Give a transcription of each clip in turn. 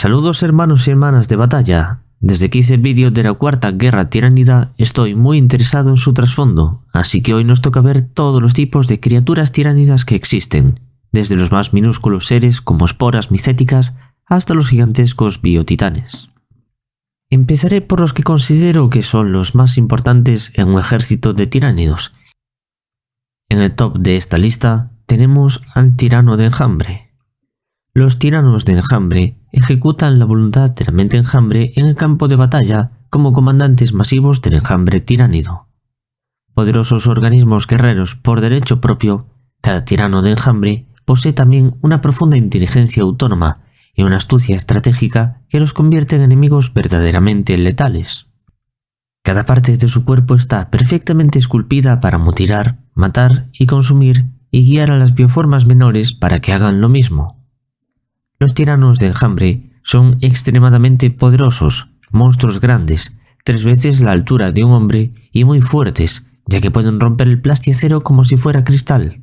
Saludos hermanos y hermanas de batalla. Desde que hice el vídeo de la Cuarta Guerra Tiránida estoy muy interesado en su trasfondo, así que hoy nos toca ver todos los tipos de criaturas tiránidas que existen, desde los más minúsculos seres como esporas micéticas hasta los gigantescos biotitanes. Empezaré por los que considero que son los más importantes en un ejército de tiránidos. En el top de esta lista tenemos al tirano de enjambre. Los tiranos de enjambre ejecutan la voluntad de la mente enjambre en el campo de batalla como comandantes masivos del enjambre tiránido. Poderosos organismos guerreros por derecho propio, cada tirano de enjambre posee también una profunda inteligencia autónoma y una astucia estratégica que los convierte en enemigos verdaderamente letales. Cada parte de su cuerpo está perfectamente esculpida para mutilar, matar y consumir y guiar a las bioformas menores para que hagan lo mismo. Los tiranos de enjambre son extremadamente poderosos, monstruos grandes, 3 veces la altura de un hombre y muy fuertes, ya que pueden romper el plastiacero como si fuera cristal.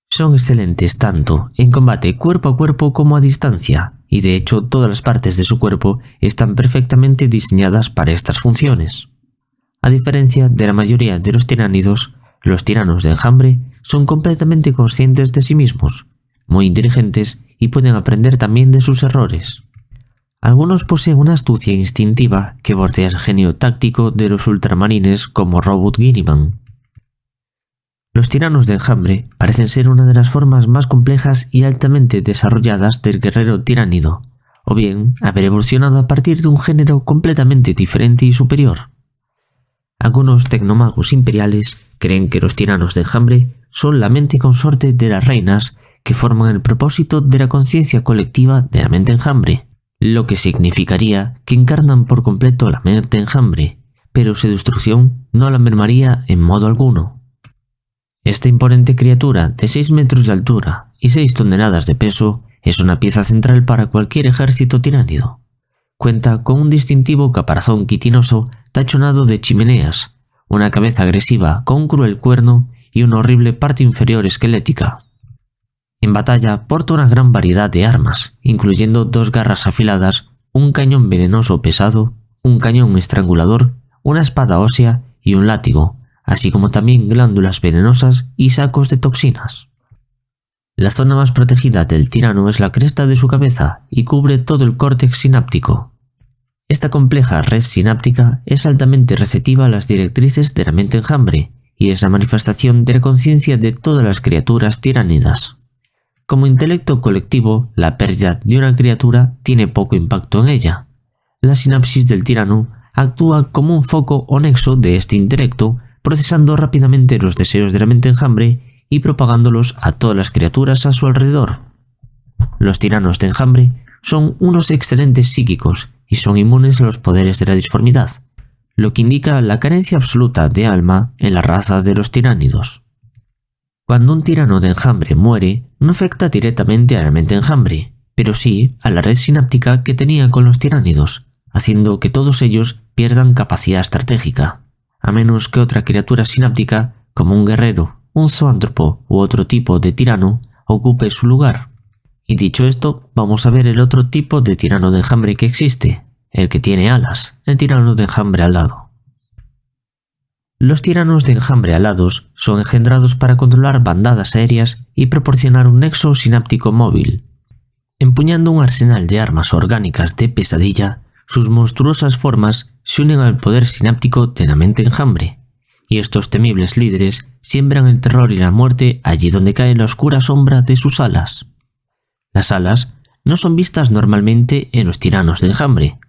Son excelentes tanto en combate cuerpo a cuerpo como a distancia, y de hecho todas las partes de su cuerpo están perfectamente diseñadas para estas funciones. A diferencia de la mayoría de los tiránidos, los tiranos de enjambre son completamente conscientes de sí mismos, muy inteligentes y pueden aprender también de sus errores. Algunos poseen una astucia instintiva que bordea el genio táctico de los ultramarines como Robot Guilliman. Los tiranos de enjambre parecen ser una de las formas más complejas y altamente desarrolladas del guerrero tiránido, o bien haber evolucionado a partir de un género completamente diferente y superior. Algunos tecnomagos imperiales creen que los tiranos de enjambre son la mente consorte de las reinas que forman el propósito de la conciencia colectiva de la mente enjambre, lo que significaría que encarnan por completo la mente enjambre, pero su destrucción no la mermaría en modo alguno. Esta imponente criatura de 6 metros de altura y 6 toneladas de peso es una pieza central para cualquier ejército tiránido. Cuenta con un distintivo caparazón quitinoso tachonado de chimeneas, una cabeza agresiva con un cruel cuerno y una horrible parte inferior esquelética. En batalla porta una gran variedad de armas, incluyendo 2 garras afiladas, un cañón venenoso pesado, un cañón estrangulador, una espada ósea y un látigo, así como también glándulas venenosas y sacos de toxinas. La zona más protegida del tirano es la cresta de su cabeza y cubre todo el córtex sináptico. Esta compleja red sináptica es altamente receptiva a las directrices de la mente enjambre y es la manifestación de la conciencia de todas las criaturas tiránidas. Como intelecto colectivo, la pérdida de una criatura tiene poco impacto en ella. La sinapsis del tirano actúa como un foco o nexo de este intelecto, procesando rápidamente los deseos de la mente enjambre y propagándolos a todas las criaturas a su alrededor. Los tiranos de enjambre son unos excelentes psíquicos y son inmunes a los poderes de la disformidad, lo que indica la carencia absoluta de alma en la raza de los tiránidos. Cuando un tirano de enjambre muere, no afecta directamente a la mente enjambre, pero sí a la red sináptica que tenía con los tiránidos, haciendo que todos ellos pierdan capacidad estratégica, a menos que otra criatura sináptica, como un guerrero, un zoántropo u otro tipo de tirano, ocupe su lugar. Y dicho esto, vamos a ver el otro tipo de tirano de enjambre que existe, el que tiene alas, el tirano de enjambre alado. Los tiranos de enjambre alados son engendrados para controlar bandadas aéreas y proporcionar un nexo sináptico móvil. Empuñando un arsenal de armas orgánicas de pesadilla, sus monstruosas formas se unen al poder sináptico de la mente enjambre, y estos temibles líderes siembran el terror y la muerte allí donde cae la oscura sombra de sus alas. Las alas no son vistas normalmente en los tiranos de enjambre.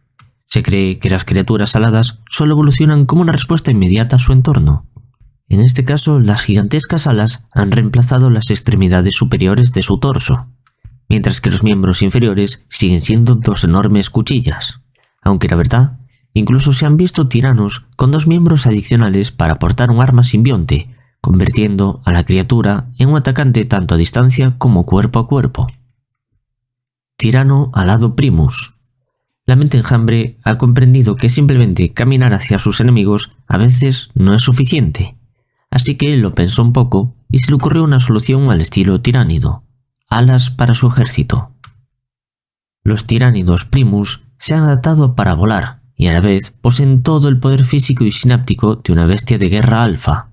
Se cree que las criaturas aladas solo evolucionan como una respuesta inmediata a su entorno. En este caso, las gigantescas alas han reemplazado las extremidades superiores de su torso, mientras que los miembros inferiores siguen siendo 2 enormes cuchillas. Aunque la verdad, incluso se han visto tiranos con 2 miembros adicionales para portar un arma simbionte, convirtiendo a la criatura en un atacante tanto a distancia como cuerpo a cuerpo. Tirano alado primus. La mente enjambre ha comprendido que simplemente caminar hacia sus enemigos a veces no es suficiente, así que lo pensó un poco y se le ocurrió una solución al estilo tiránido: alas para su ejército. Los tiránidos primus se han adaptado para volar y a la vez poseen todo el poder físico y sináptico de una bestia de guerra alfa.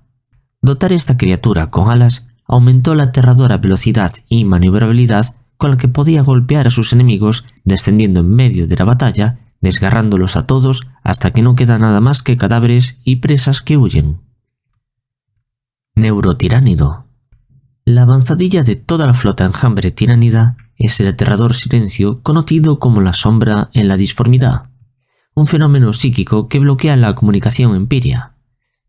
Dotar esta criatura con alas aumentó la aterradora velocidad y maniobrabilidad con la que podía golpear a sus enemigos descendiendo en medio de la batalla, desgarrándolos a todos hasta que no queda nada más que cadáveres y presas que huyen. Neurotiránido. La avanzadilla de toda la flota enjambre tiránida es el aterrador silencio conocido como la sombra en la disformidad, un fenómeno psíquico que bloquea la comunicación empiria.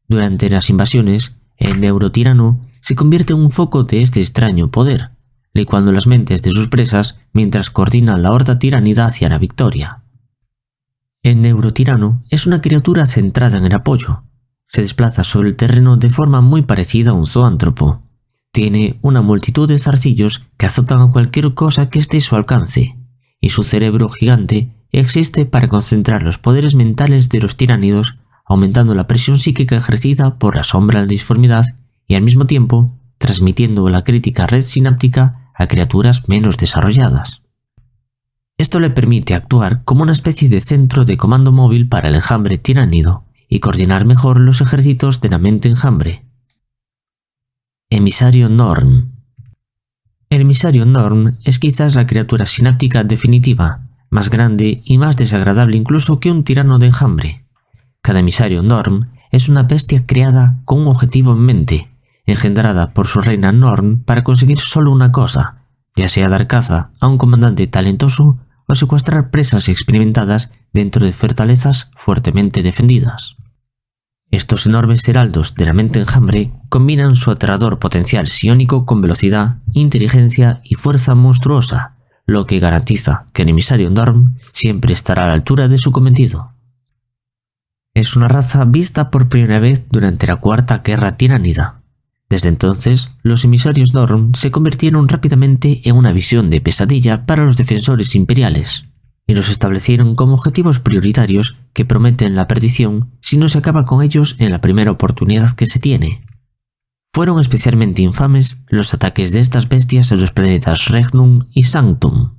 Durante las invasiones, el neurotirano se convierte en un foco de este extraño poder, licuando las mentes de sus presas mientras coordina la horda tiránida hacia la victoria. El neurotirano es una criatura centrada en el apoyo. Se desplaza sobre el terreno de forma muy parecida a un zoántropo. Tiene una multitud de zarcillos que azotan a cualquier cosa que esté a su alcance, y su cerebro gigante existe para concentrar los poderes mentales de los tiránidos, aumentando la presión psíquica ejercida por la sombra de la disformidad y al mismo tiempo transmitiendo la crítica red sináptica a criaturas menos desarrolladas. Esto le permite actuar como una especie de centro de comando móvil para el enjambre tiránido y coordinar mejor los ejércitos de la mente enjambre. Emisario Norn. El emisario Norn es quizás la criatura sináptica definitiva, más grande y más desagradable incluso que un tirano de enjambre. Cada emisario Norn es una bestia creada con un objetivo en mente, engendrada por su reina Norn para conseguir solo una cosa, ya sea dar caza a un comandante talentoso o secuestrar presas experimentadas dentro de fortalezas fuertemente defendidas. Estos enormes heraldos de la mente enjambre combinan su aterrador potencial psiónico con velocidad, inteligencia y fuerza monstruosa, lo que garantiza que el emisario Norn siempre estará a la altura de su cometido. Es una raza vista por primera vez durante la Cuarta Guerra Tiránida. Desde entonces, los emisarios Norn se convirtieron rápidamente en una visión de pesadilla para los defensores imperiales, y los establecieron como objetivos prioritarios que prometen la perdición si no se acaba con ellos en la primera oportunidad que se tiene. Fueron especialmente infames los ataques de estas bestias en los planetas Regnum y Sanctum.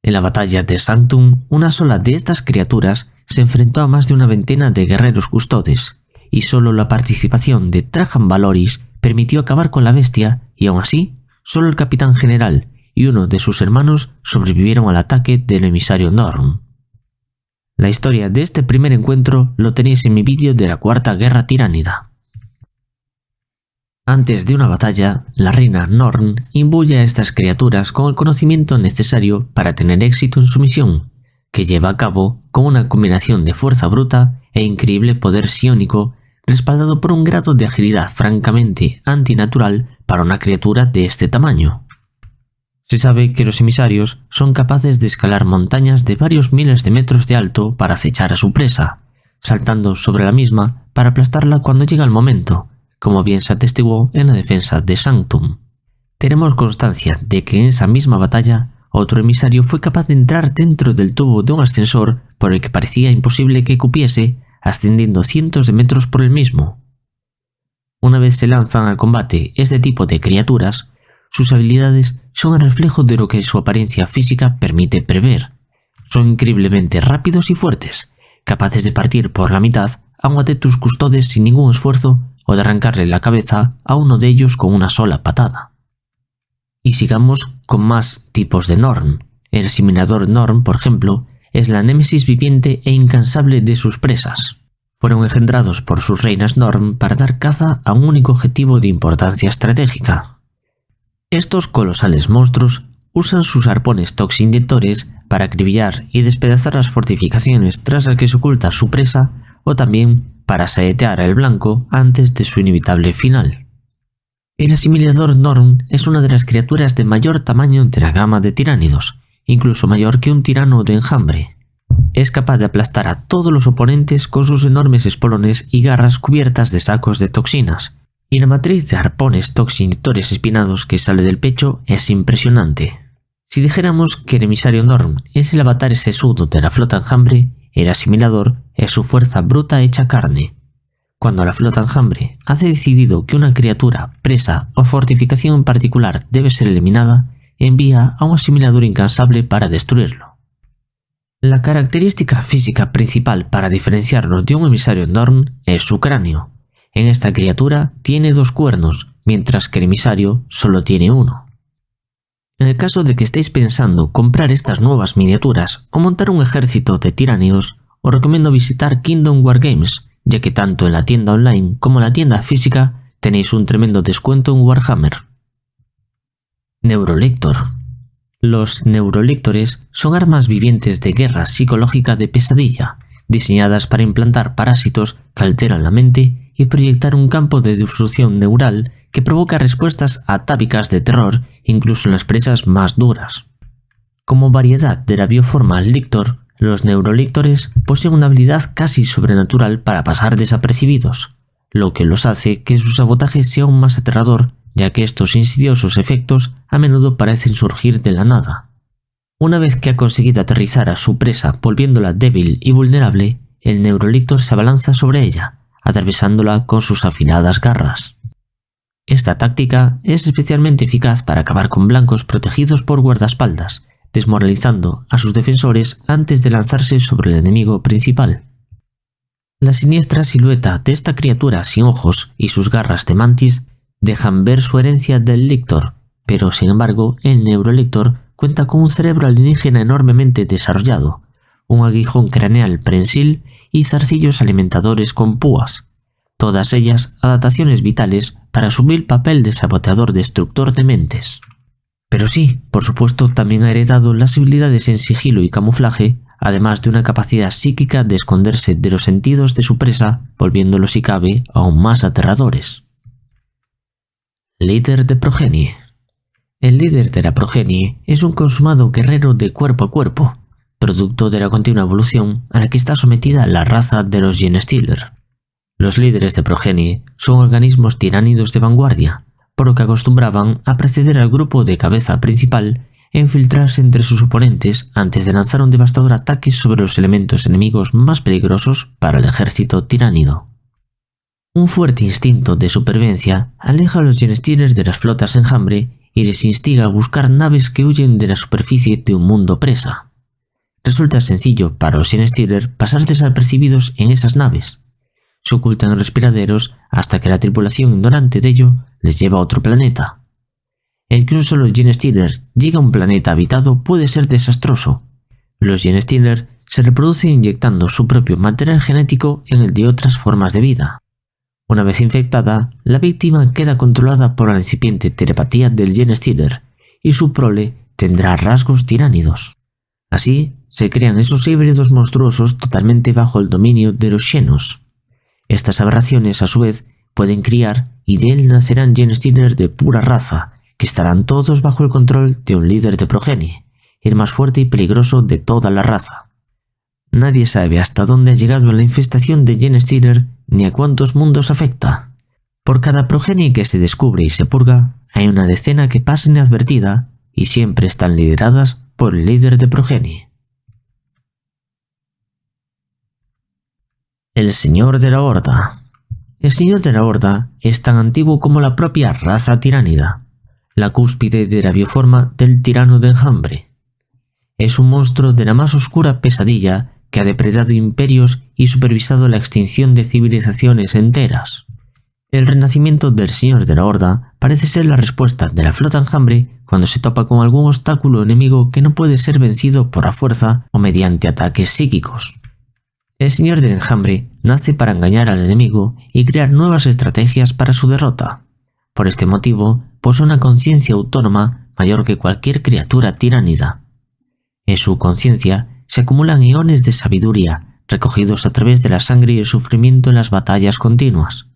En la batalla de Sanctum, una sola de estas criaturas se enfrentó a más de una veintena de guerreros custodes, y solo la participación de Trajan Valoris permitió acabar con la bestia, y aún así, solo el capitán general y uno de sus hermanos sobrevivieron al ataque del emisario Norn. La historia de este primer encuentro lo tenéis en mi vídeo de la Cuarta Guerra Tiránida. Antes de una batalla, la reina Norn imbuye a estas criaturas con el conocimiento necesario para tener éxito en su misión, que lleva a cabo con una combinación de fuerza bruta e increíble poder psiónico, respaldado por un grado de agilidad francamente antinatural para una criatura de este tamaño. Se sabe que los emisarios son capaces de escalar montañas de varios miles de metros de alto para acechar a su presa, saltando sobre la misma para aplastarla cuando llega el momento, como bien se atestiguó en la defensa de Sanctum. Tenemos constancia de que en esa misma batalla otro emisario fue capaz de entrar dentro del tubo de un ascensor por el que parecía imposible que cupiese, ascendiendo cientos de metros por el mismo. Una vez se lanzan al combate este tipo de criaturas, sus habilidades son el reflejo de lo que su apariencia física permite prever. Son increíblemente rápidos y fuertes, capaces de partir por la mitad a un Adeptus Custodes sin ningún esfuerzo o de arrancarle la cabeza a uno de ellos con una sola patada. Y sigamos con más tipos de Norn. El Asimilador Norn, por ejemplo, es la némesis viviente e incansable de sus presas. Fueron engendrados por sus reinas Norn para dar caza a un único objetivo de importancia estratégica. Estos colosales monstruos usan sus arpones toxinyectores para acribillar y despedazar las fortificaciones tras las que se oculta su presa, o también para saetear al blanco antes de su inevitable final. El Asimilador Norn es una de las criaturas de mayor tamaño de la gama de tiránidos, incluso mayor que un tirano de enjambre. Es capaz de aplastar a todos los oponentes con sus enormes espolones y garras cubiertas de sacos de toxinas, y la matriz de arpones toxinyectores espinados que sale del pecho es impresionante. Si dijéramos que el emisario Norn es el avatar sesudo de la flota enjambre, el Asimilador es su fuerza bruta hecha carne. Cuando la flota enjambre ha decidido que una criatura, presa o fortificación en particular debe ser eliminada, envía a un asimilador incansable para destruirlo. La característica física principal para diferenciarlo de un emisario Norn es su cráneo. En esta criatura tiene 2 cuernos, mientras que el emisario solo tiene 1. En el caso de que estéis pensando comprar estas nuevas miniaturas o montar un ejército de tiránidos, os recomiendo visitar Kingdom Wargames, ya que tanto en la tienda online como en la tienda física tenéis un tremendo descuento en Warhammer. Neurolictor. Los neurolictores son armas vivientes de guerra psicológica de pesadilla, diseñadas para implantar parásitos que alteran la mente y proyectar un campo de destrucción neural que provoca respuestas atávicas de terror incluso en las presas más duras. Como variedad de la bioforma lictor, los neurolictores poseen una habilidad casi sobrenatural para pasar desapercibidos, lo que los hace que su sabotaje sea aún más aterrador, ya que estos insidiosos efectos a menudo parecen surgir de la nada. Una vez que ha conseguido aterrizar a su presa volviéndola débil y vulnerable, el neurolictor se abalanza sobre ella, atravesándola con sus afiladas garras. Esta táctica es especialmente eficaz para acabar con blancos protegidos por guardaespaldas, desmoralizando a sus defensores antes de lanzarse sobre el enemigo principal. La siniestra silueta de esta criatura sin ojos y sus garras de mantis dejan ver su herencia del lictor, pero sin embargo el neurolictor cuenta con un cerebro alienígena enormemente desarrollado, un aguijón craneal prensil y zarcillos alimentadores con púas, todas ellas adaptaciones vitales para asumir el papel de saboteador destructor de mentes. Pero sí, por supuesto, también ha heredado las habilidades en sigilo y camuflaje, además de una capacidad psíquica de esconderse de los sentidos de su presa, volviéndolos si cabe aún más aterradores. Líder de progenie. El líder de la progenie es un consumado guerrero de cuerpo a cuerpo, producto de la continua evolución a la que está sometida la raza de los Genestealer. Los líderes de progenie son organismos tiránidos de vanguardia, por lo que acostumbraban a preceder al grupo de cabeza principal e infiltrarse entre sus oponentes antes de lanzar un devastador ataque sobre los elementos enemigos más peligrosos para el ejército tiránido. Un fuerte instinto de supervivencia aleja a los Genestealers de las flotas enjambre y les instiga a buscar naves que huyen de la superficie de un mundo presa. Resulta sencillo para los Genestealer pasar desapercibidos en esas naves. Se ocultan en respiraderos hasta que la tripulación ignorante de ello les lleva a otro planeta. El que un solo Genestealer llegue a un planeta habitado puede ser desastroso. Los Genestealer se reproducen inyectando su propio material genético en el de otras formas de vida. Una vez infectada, la víctima queda controlada por la incipiente telepatía del Genestealer y su prole tendrá rasgos tiránidos. Así, se crean esos híbridos monstruosos totalmente bajo el dominio de los Xenos. Estas aberraciones, a su vez, pueden criar y de él nacerán Genestealer de pura raza, que estarán todos bajo el control de un líder de progenie, el más fuerte y peligroso de toda la raza. Nadie sabe hasta dónde ha llegado la infestación de Genestealer ni a cuántos mundos afecta. Por cada progenie que se descubre y se purga, hay una decena que pasa inadvertida y siempre están lideradas por el líder de progenie. El Señor de la Horda. El Señor de la Horda es tan antiguo como la propia raza tiránida, la cúspide de la bioforma del tirano de enjambre. Es un monstruo de la más oscura pesadilla que ha depredado imperios y supervisado la extinción de civilizaciones enteras. El renacimiento del Señor de la Horda parece ser la respuesta de la flota enjambre cuando se topa con algún obstáculo enemigo que no puede ser vencido por la fuerza o mediante ataques psíquicos. El Señor del Enjambre nace para engañar al enemigo y crear nuevas estrategias para su derrota. Por este motivo, posee una conciencia autónoma mayor que cualquier criatura tiránida. En su conciencia se acumulan eones de sabiduría, recogidos a través de la sangre y el sufrimiento en las batallas continuas.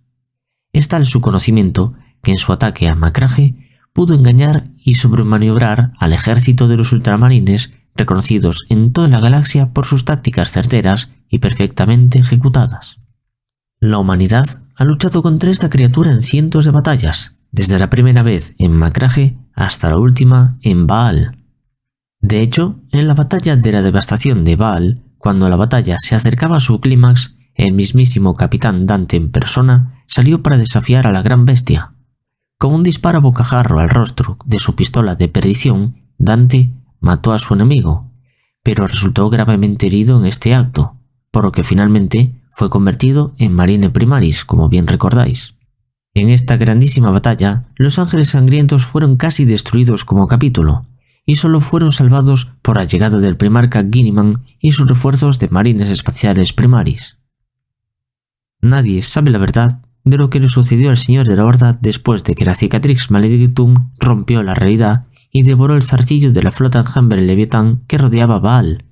Es tal su conocimiento que en su ataque a Macrage pudo engañar y sobremaniobrar al ejército de los ultramarines reconocidos en toda la galaxia por sus tácticas certeras y perfectamente ejecutadas. La humanidad ha luchado contra esta criatura en cientos de batallas, desde la primera vez en Macrage hasta la última en Baal. De hecho, en la batalla de la devastación de Baal, cuando la batalla se acercaba a su clímax, el mismísimo capitán Dante en persona salió para desafiar a la gran bestia. Con un disparo a bocajarro al rostro de su pistola de perdición, Dante mató a su enemigo, pero resultó gravemente herido en este acto, por lo que finalmente fue convertido en Marine Primaris, como bien recordáis. En esta grandísima batalla, los Ángeles Sangrientos fueron casi destruidos como capítulo, y solo fueron salvados por la llegada del primarca Guineman y sus refuerzos de Marines Espaciales Primaris. Nadie sabe la verdad de lo que le sucedió al Señor de la Horda después de que la Cicatrix Maledictum rompió la realidad y devoró el zarcillo de la flota Enjambre Leviatán que rodeaba Baal,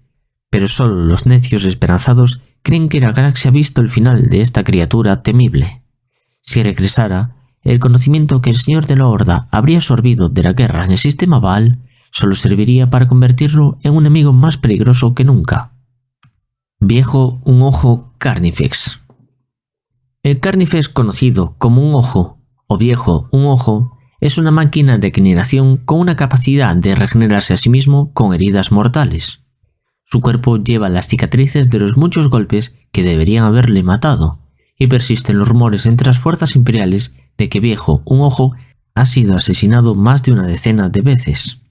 pero solo los necios esperanzados creen que la galaxia ha visto el final de esta criatura temible. Si regresara, el conocimiento que el Señor de la Horda habría absorbido de la guerra en el sistema Baal solo serviría para convertirlo en un enemigo más peligroso que nunca. Viejo un ojo Carnifex. El Carnifex, conocido como un ojo o viejo un ojo, es una máquina de generación con una capacidad de regenerarse a sí mismo con heridas mortales. Su cuerpo lleva las cicatrices de los muchos golpes que deberían haberle matado, y persisten los rumores entre las fuerzas imperiales de que Viejo un ojo ha sido asesinado más de una decena de veces.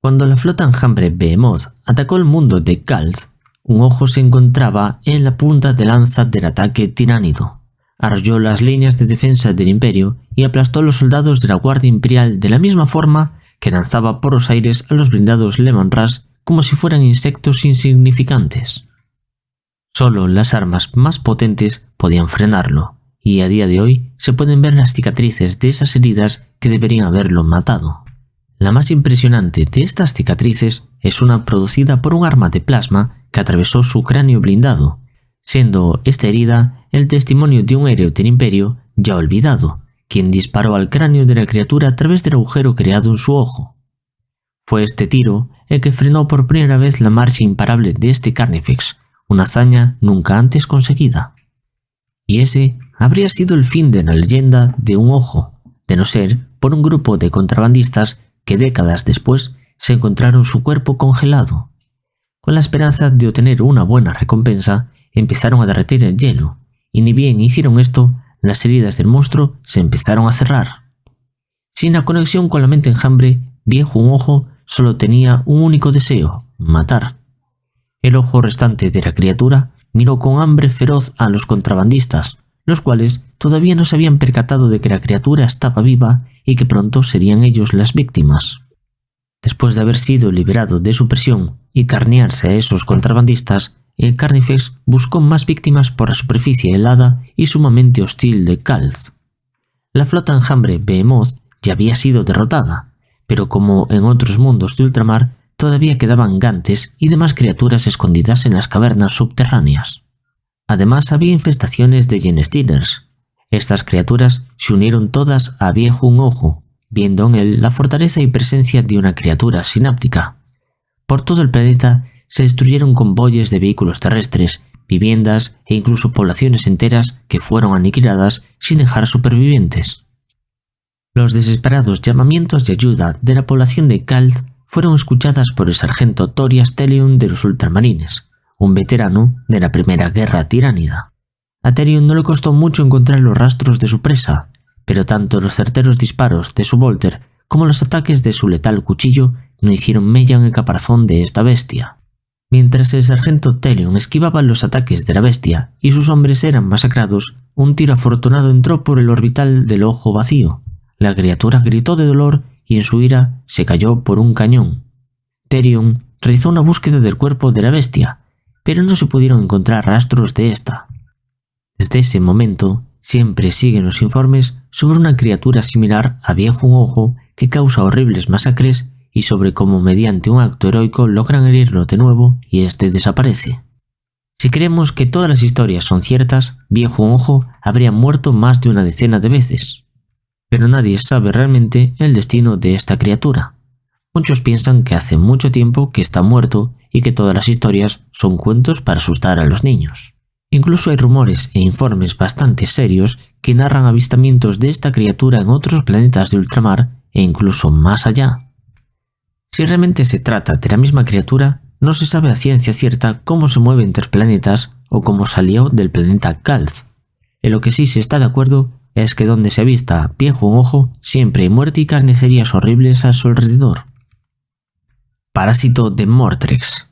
Cuando la flota Enjambre Behemoth atacó el mundo de Kalth, un ojo se encontraba en la punta de lanza del ataque tiránido. Arrolló las líneas de defensa del imperio y aplastó a los soldados de la Guardia Imperial de la misma forma que lanzaba por los aires a los blindados Leman Rush como si fueran insectos insignificantes. Solo las armas más potentes podían frenarlo, y a día de hoy se pueden ver las cicatrices de esas heridas que deberían haberlo matado. La más impresionante de estas cicatrices es una producida por un arma de plasma que atravesó su cráneo blindado, siendo esta herida el testimonio de un héroe del imperio ya olvidado, quien disparó al cráneo de la criatura a través del agujero creado en su ojo. Fue este tiro el que frenó por primera vez la marcha imparable de este Carnifex, una hazaña nunca antes conseguida. Y ese habría sido el fin de la leyenda de un ojo, de no ser por un grupo de contrabandistas que décadas después se encontraron su cuerpo congelado. Con la esperanza de obtener una buena recompensa, empezaron a derretir el hielo, y ni bien hicieron esto, las heridas del monstruo se empezaron a cerrar. Sin la conexión con la mente enjambre, Viejo un ojo solo tenía un único deseo: matar. El ojo restante de la criatura miró con hambre feroz a los contrabandistas, los cuales todavía no se habían percatado de que la criatura estaba viva y que pronto serían ellos las víctimas. Después de haber sido liberado de su prisión y carnearse a esos contrabandistas, el Carnifex buscó más víctimas por la superficie helada y sumamente hostil de Kalth. La flota Enjambre Behemoth ya había sido derrotada, pero como en otros mundos de ultramar, todavía quedaban gantes y demás criaturas escondidas en las cavernas subterráneas. Además había infestaciones de Genestealers. Estas criaturas se unieron todas a Viejo un ojo, viendo en él la fortaleza y presencia de una criatura sináptica. Por todo el planeta se destruyeron convoyes de vehículos terrestres, viviendas e incluso poblaciones enteras que fueron aniquiladas sin dejar supervivientes. Los desesperados llamamientos de ayuda de la población de Kalth fueron escuchadas por el sargento Torias Telion de los Ultramarines, un veterano de la Primera Guerra Tiránida. A Telion no le costó mucho encontrar los rastros de su presa, pero tanto los certeros disparos de su Volter como los ataques de su letal cuchillo no hicieron mella en el caparazón de esta bestia. Mientras el sargento Telion esquivaba los ataques de la bestia y sus hombres eran masacrados, un tiro afortunado entró por el orbital del ojo vacío. La criatura gritó de dolor y en su ira se cayó por un cañón. Telion realizó una búsqueda del cuerpo de la bestia, pero no se pudieron encontrar rastros de esta. Desde ese momento, siempre siguen los informes sobre una criatura similar a Viejo un ojo que causa horribles masacres y sobre cómo mediante un acto heroico logran herirlo de nuevo y este desaparece. Si creemos que todas las historias son ciertas, Viejo un ojo habría muerto más de una decena de veces. Pero nadie sabe realmente el destino de esta criatura. Muchos piensan que hace mucho tiempo que está muerto y que todas las historias son cuentos para asustar a los niños. Incluso hay rumores e informes bastante serios que narran avistamientos de esta criatura en otros planetas de ultramar e incluso más allá. Si realmente se trata de la misma criatura, no se sabe a ciencia cierta cómo se mueve entre planetas o cómo salió del planeta Kalth. En lo que sí se está de acuerdo es que donde se avista Viejo un ojo, siempre hay muerte y carnicerías horribles a su alrededor. Parásito de Mortrex.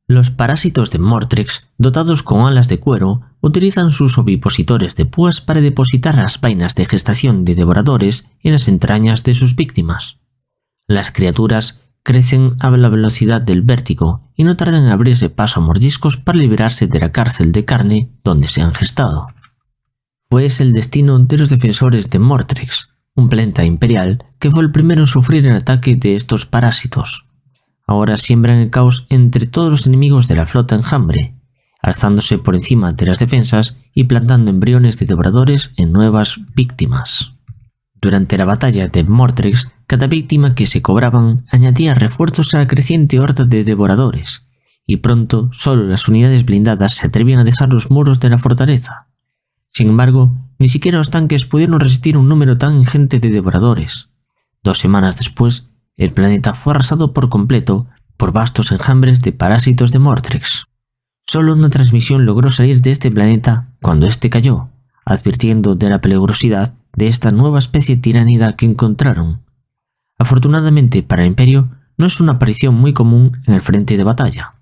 Los parásitos de Mortrex, dotados con alas de cuero, utilizan sus ovipositores de púas para depositar las vainas de gestación de devoradores en las entrañas de sus víctimas. Las criaturas crecen a la velocidad del vértigo y no tardan en abrirse paso a mordiscos para liberarse de la cárcel de carne donde se han gestado. Fue ese el destino de los defensores de Mortrex, un planeta imperial que fue el primero en sufrir el ataque de estos parásitos. Ahora siembran el caos entre todos los enemigos de la flota enjambre, alzándose por encima de las defensas y plantando embriones de devoradores en nuevas víctimas. Durante la batalla de Mortrex, cada víctima que se cobraban añadía refuerzos a la creciente horda de devoradores, y pronto solo las unidades blindadas se atrevían a dejar los muros de la fortaleza. Sin embargo, ni siquiera los tanques pudieron resistir un número tan ingente de devoradores. 2 semanas después, el planeta fue arrasado por completo por vastos enjambres de parásitos de Mortrex. Solo una transmisión logró salir de este planeta cuando éste cayó, advirtiendo de la peligrosidad de esta nueva especie tiránida que encontraron. Afortunadamente para el Imperio, no es una aparición muy común en el frente de batalla.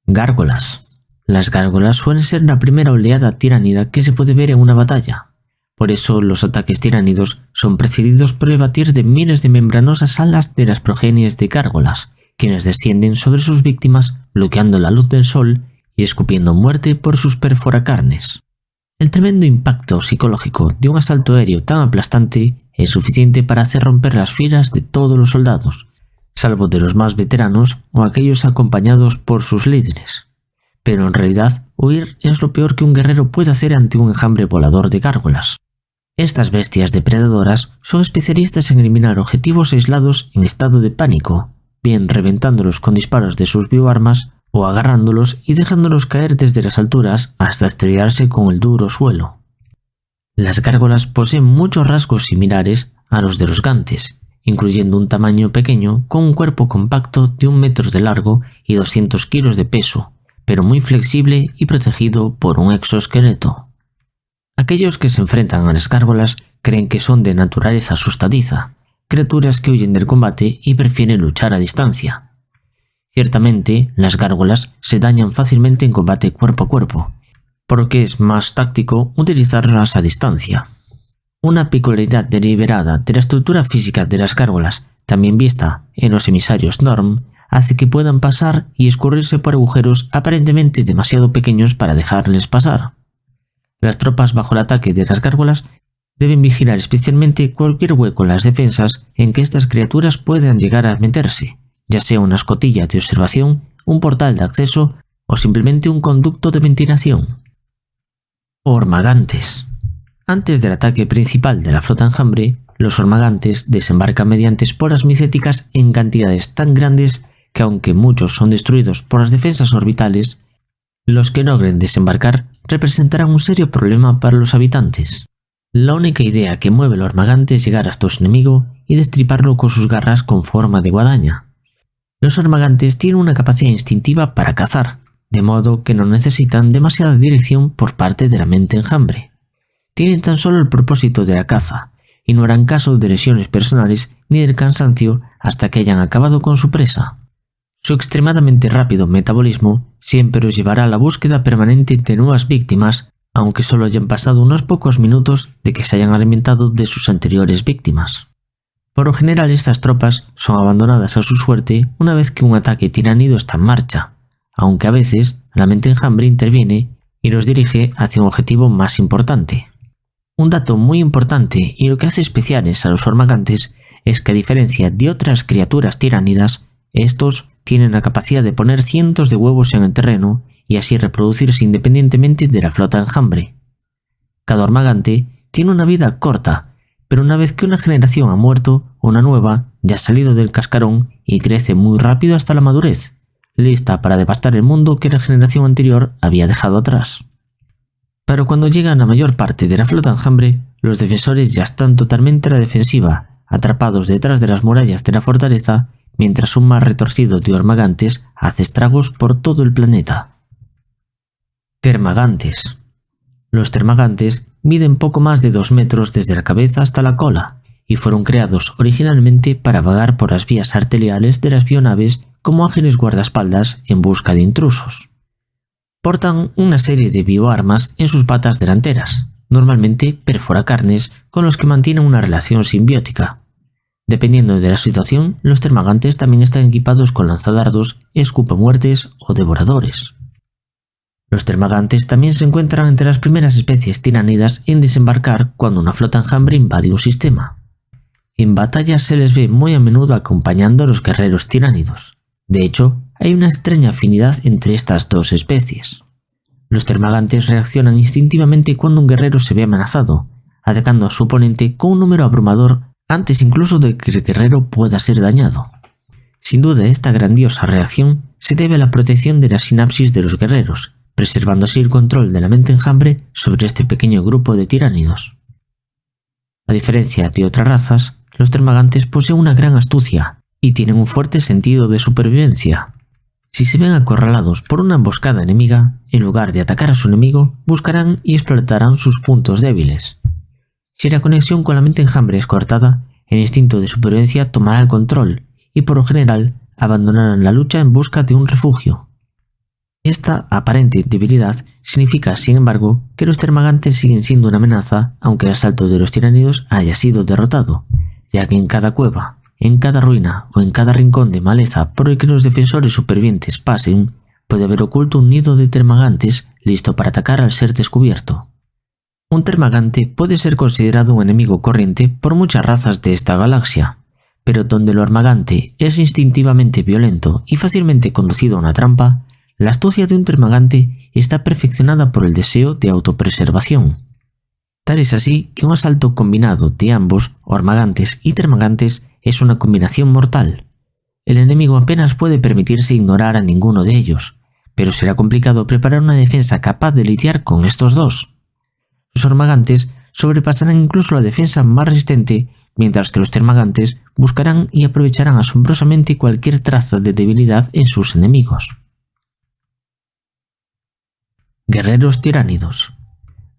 Gárgolas. Las gárgolas suelen ser la primera oleada tiránida que se puede ver en una batalla. Por eso los ataques tiránidos son precedidos por el batir de miles de membranosas alas de las progenies de gárgolas, quienes descienden sobre sus víctimas bloqueando la luz del sol y escupiendo muerte por sus perforacarnes. El tremendo impacto psicológico de un asalto aéreo tan aplastante es suficiente para hacer romper las filas de todos los soldados, salvo de los más veteranos o aquellos acompañados por sus líderes. Pero en realidad, huir es lo peor que un guerrero puede hacer ante un enjambre volador de gárgolas. Estas bestias depredadoras son especialistas en eliminar objetivos aislados en estado de pánico, bien reventándolos con disparos de sus bioarmas o agarrándolos y dejándolos caer desde las alturas hasta estrellarse con el duro suelo. Las gárgolas poseen muchos rasgos similares a los de los gantes, incluyendo un tamaño pequeño con un cuerpo compacto de 1 metro de largo y 200 kilos de peso, pero muy flexible y protegido por un exoesqueleto. Aquellos que se enfrentan a las gárgolas creen que son de naturaleza asustadiza, criaturas que huyen del combate y prefieren luchar a distancia. Ciertamente, las gárgolas se dañan fácilmente en combate cuerpo a cuerpo, por lo que es más táctico utilizarlas a distancia. Una peculiaridad deliberada de la estructura física de las gárgolas, también vista en los emisarios Norm, hace que puedan pasar y escurrirse por agujeros aparentemente demasiado pequeños para dejarles pasar. Las tropas bajo el ataque de las gárgolas deben vigilar especialmente cualquier hueco en las defensas en que estas criaturas puedan llegar a meterse, ya sea una escotilla de observación, un portal de acceso o simplemente un conducto de ventilación. Hormagantes. Antes del ataque principal de la flota enjambre, los hormagantes desembarcan mediante esporas micéticas en cantidades tan grandes que aunque muchos son destruidos por las defensas orbitales, los que logren desembarcar representarán un serio problema para los habitantes. La única idea que mueve al hormagante es llegar hasta su enemigo y destriparlo con sus garras con forma de guadaña. Los hormagantes tienen una capacidad instintiva para cazar, de modo que no necesitan demasiada dirección por parte de la mente enjambre. Tienen tan solo el propósito de la caza, y no harán caso de lesiones personales ni del cansancio hasta que hayan acabado con su presa. Su extremadamente rápido metabolismo siempre os llevará a la búsqueda permanente de nuevas víctimas, aunque solo hayan pasado unos pocos minutos de que se hayan alimentado de sus anteriores víctimas. Por lo general estas tropas son abandonadas a su suerte una vez que un ataque tiránido está en marcha, aunque a veces la mente enjambre interviene y los dirige hacia un objetivo más importante. Un dato muy importante y lo que hace especiales a los hormagantes es que a diferencia de otras criaturas tiránidas, estos tienen la capacidad de poner cientos de huevos en el terreno y así reproducirse independientemente de la flota enjambre. Cada hormagante tiene una vida corta, pero una vez que una generación ha muerto, una nueva ya ha salido del cascarón y crece muy rápido hasta la madurez, lista para devastar el mundo que la generación anterior había dejado atrás. Pero cuando llegan la mayor parte de la flota enjambre, los defensores ya están totalmente a la defensiva, atrapados detrás de las murallas de la fortaleza, mientras un mar retorcido de hormagantes hace estragos por todo el planeta. Termagantes. Los termagantes miden poco más de 2 metros desde la cabeza hasta la cola, y fueron creados originalmente para vagar por las vías arteriales de las bionaves como ágiles guardaespaldas en busca de intrusos. Portan una serie de bioarmas en sus patas delanteras, normalmente perforacarnes con los que mantienen una relación simbiótica. Dependiendo de la situación, los termagantes también están equipados con lanzadardos, escupamuertes o devoradores. Los termagantes también se encuentran entre las primeras especies tiránidas en desembarcar cuando una flota enjambre invade un sistema. En batalla se les ve muy a menudo acompañando a los guerreros tiránidos. De hecho, hay una extraña afinidad entre estas dos especies. Los termagantes reaccionan instintivamente cuando un guerrero se ve amenazado, atacando a su oponente con un número abrumador antes incluso de que el guerrero pueda ser dañado. Sin duda, esta grandiosa reacción se debe a la protección de la sinapsis de los guerreros, preservando así el control de la mente enjambre sobre este pequeño grupo de tiránidos. A diferencia de otras razas, los termagantes poseen una gran astucia y tienen un fuerte sentido de supervivencia. Si se ven acorralados por una emboscada enemiga, en lugar de atacar a su enemigo, buscarán y explotarán sus puntos débiles. Si la conexión con la mente enjambre es cortada, el instinto de supervivencia tomará el control y por lo general abandonarán la lucha en busca de un refugio. Esta aparente debilidad significa, sin embargo, que los termagantes siguen siendo una amenaza aunque el asalto de los tiránidos haya sido derrotado, ya que en cada cueva, en cada ruina o en cada rincón de maleza por el que los defensores supervivientes pasen, puede haber oculto un nido de termagantes listo para atacar al ser descubierto. Un termagante puede ser considerado un enemigo corriente por muchas razas de esta galaxia, pero donde lo armagante es instintivamente violento y fácilmente conducido a una trampa, la astucia de un termagante está perfeccionada por el deseo de autopreservación. Tal es así que un asalto combinado de ambos, armagantes y termagantes, es una combinación mortal. El enemigo apenas puede permitirse ignorar a ninguno de ellos, pero será complicado preparar una defensa capaz de lidiar con estos dos. Los armagantes sobrepasarán incluso la defensa más resistente, mientras que los termagantes buscarán y aprovecharán asombrosamente cualquier traza de debilidad en sus enemigos. Guerreros tiránidos.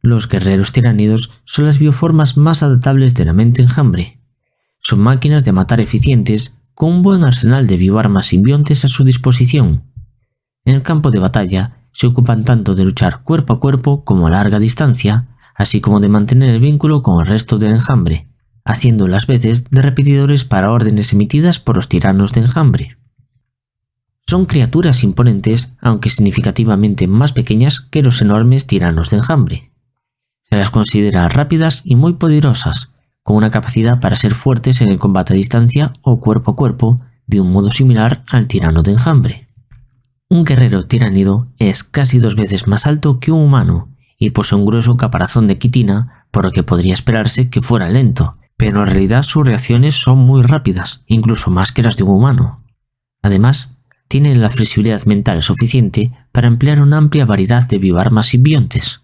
Los guerreros tiránidos son las bioformas más adaptables de la mente enjambre. Son máquinas de matar eficientes con un buen arsenal de bioarmas simbiontes a su disposición. En el campo de batalla se ocupan tanto de luchar cuerpo a cuerpo como a larga distancia, así como de mantener el vínculo con el resto del enjambre, haciendo las veces de repetidores para órdenes emitidas por los tiranos de enjambre. Son criaturas imponentes, aunque significativamente más pequeñas que los enormes tiranos de enjambre. Se las considera rápidas y muy poderosas, con una capacidad para ser fuertes en el combate a distancia o cuerpo a cuerpo, de un modo similar al tirano de enjambre. Un guerrero tiránido es casi 2 veces más alto que un humano y posee un grueso caparazón de quitina, por lo que podría esperarse que fuera lento, pero en realidad sus reacciones son muy rápidas, incluso más que las de un humano. Además, tiene la flexibilidad mental suficiente para emplear una amplia variedad de bioarmas simbiontes.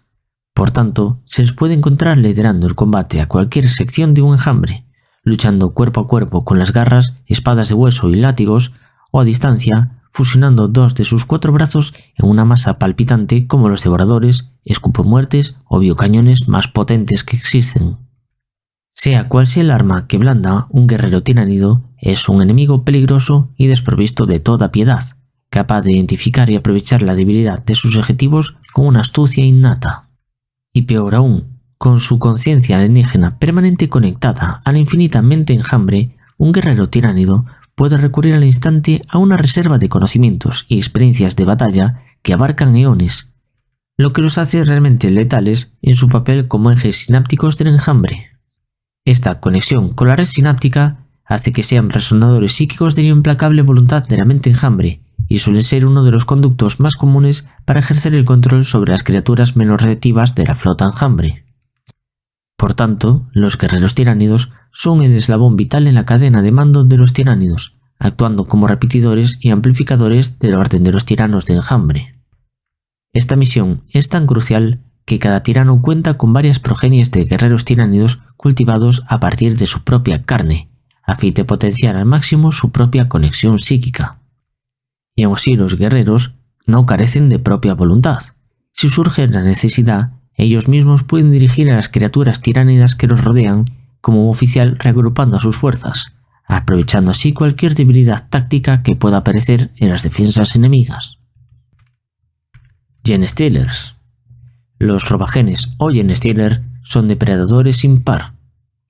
Por tanto, se les puede encontrar liderando el combate a cualquier sección de un enjambre, luchando cuerpo a cuerpo con las garras, espadas de hueso y látigos, o a distancia, fusionando 2 de sus 4 brazos en una masa palpitante como los devoradores, escupomuertes o biocañones más potentes que existen. Sea cual sea el arma que blanda un guerrero tiránido, es un enemigo peligroso y desprovisto de toda piedad, capaz de identificar y aprovechar la debilidad de sus objetivos con una astucia innata. Y peor aún, con su conciencia alienígena permanente conectada a la infinita mente enjambre, un guerrero tiránido puede recurrir al instante a una reserva de conocimientos y experiencias de batalla que abarcan eones, lo que los hace realmente letales en su papel como ejes sinápticos del enjambre. Esta conexión con la red sináptica hace que sean resonadores psíquicos de la implacable voluntad de la mente enjambre y suelen ser uno de los conductos más comunes para ejercer el control sobre las criaturas menos reactivas de la flota enjambre. Por tanto, los guerreros tiránidos son el eslabón vital en la cadena de mando de los tiránidos, actuando como repetidores y amplificadores del orden de los tiranos de enjambre. Esta misión es tan crucial que cada tirano cuenta con varias progenies de guerreros tiránidos cultivados a partir de su propia carne, a fin de potenciar al máximo su propia conexión psíquica. Y aun así los guerreros no carecen de propia voluntad. Si surge la necesidad, ellos mismos pueden dirigir a las criaturas tiránidas que los rodean como un oficial reagrupando a sus fuerzas, aprovechando así cualquier debilidad táctica que pueda aparecer en las defensas enemigas. Genestealers. Los robagenes o genestealer son depredadores sin par.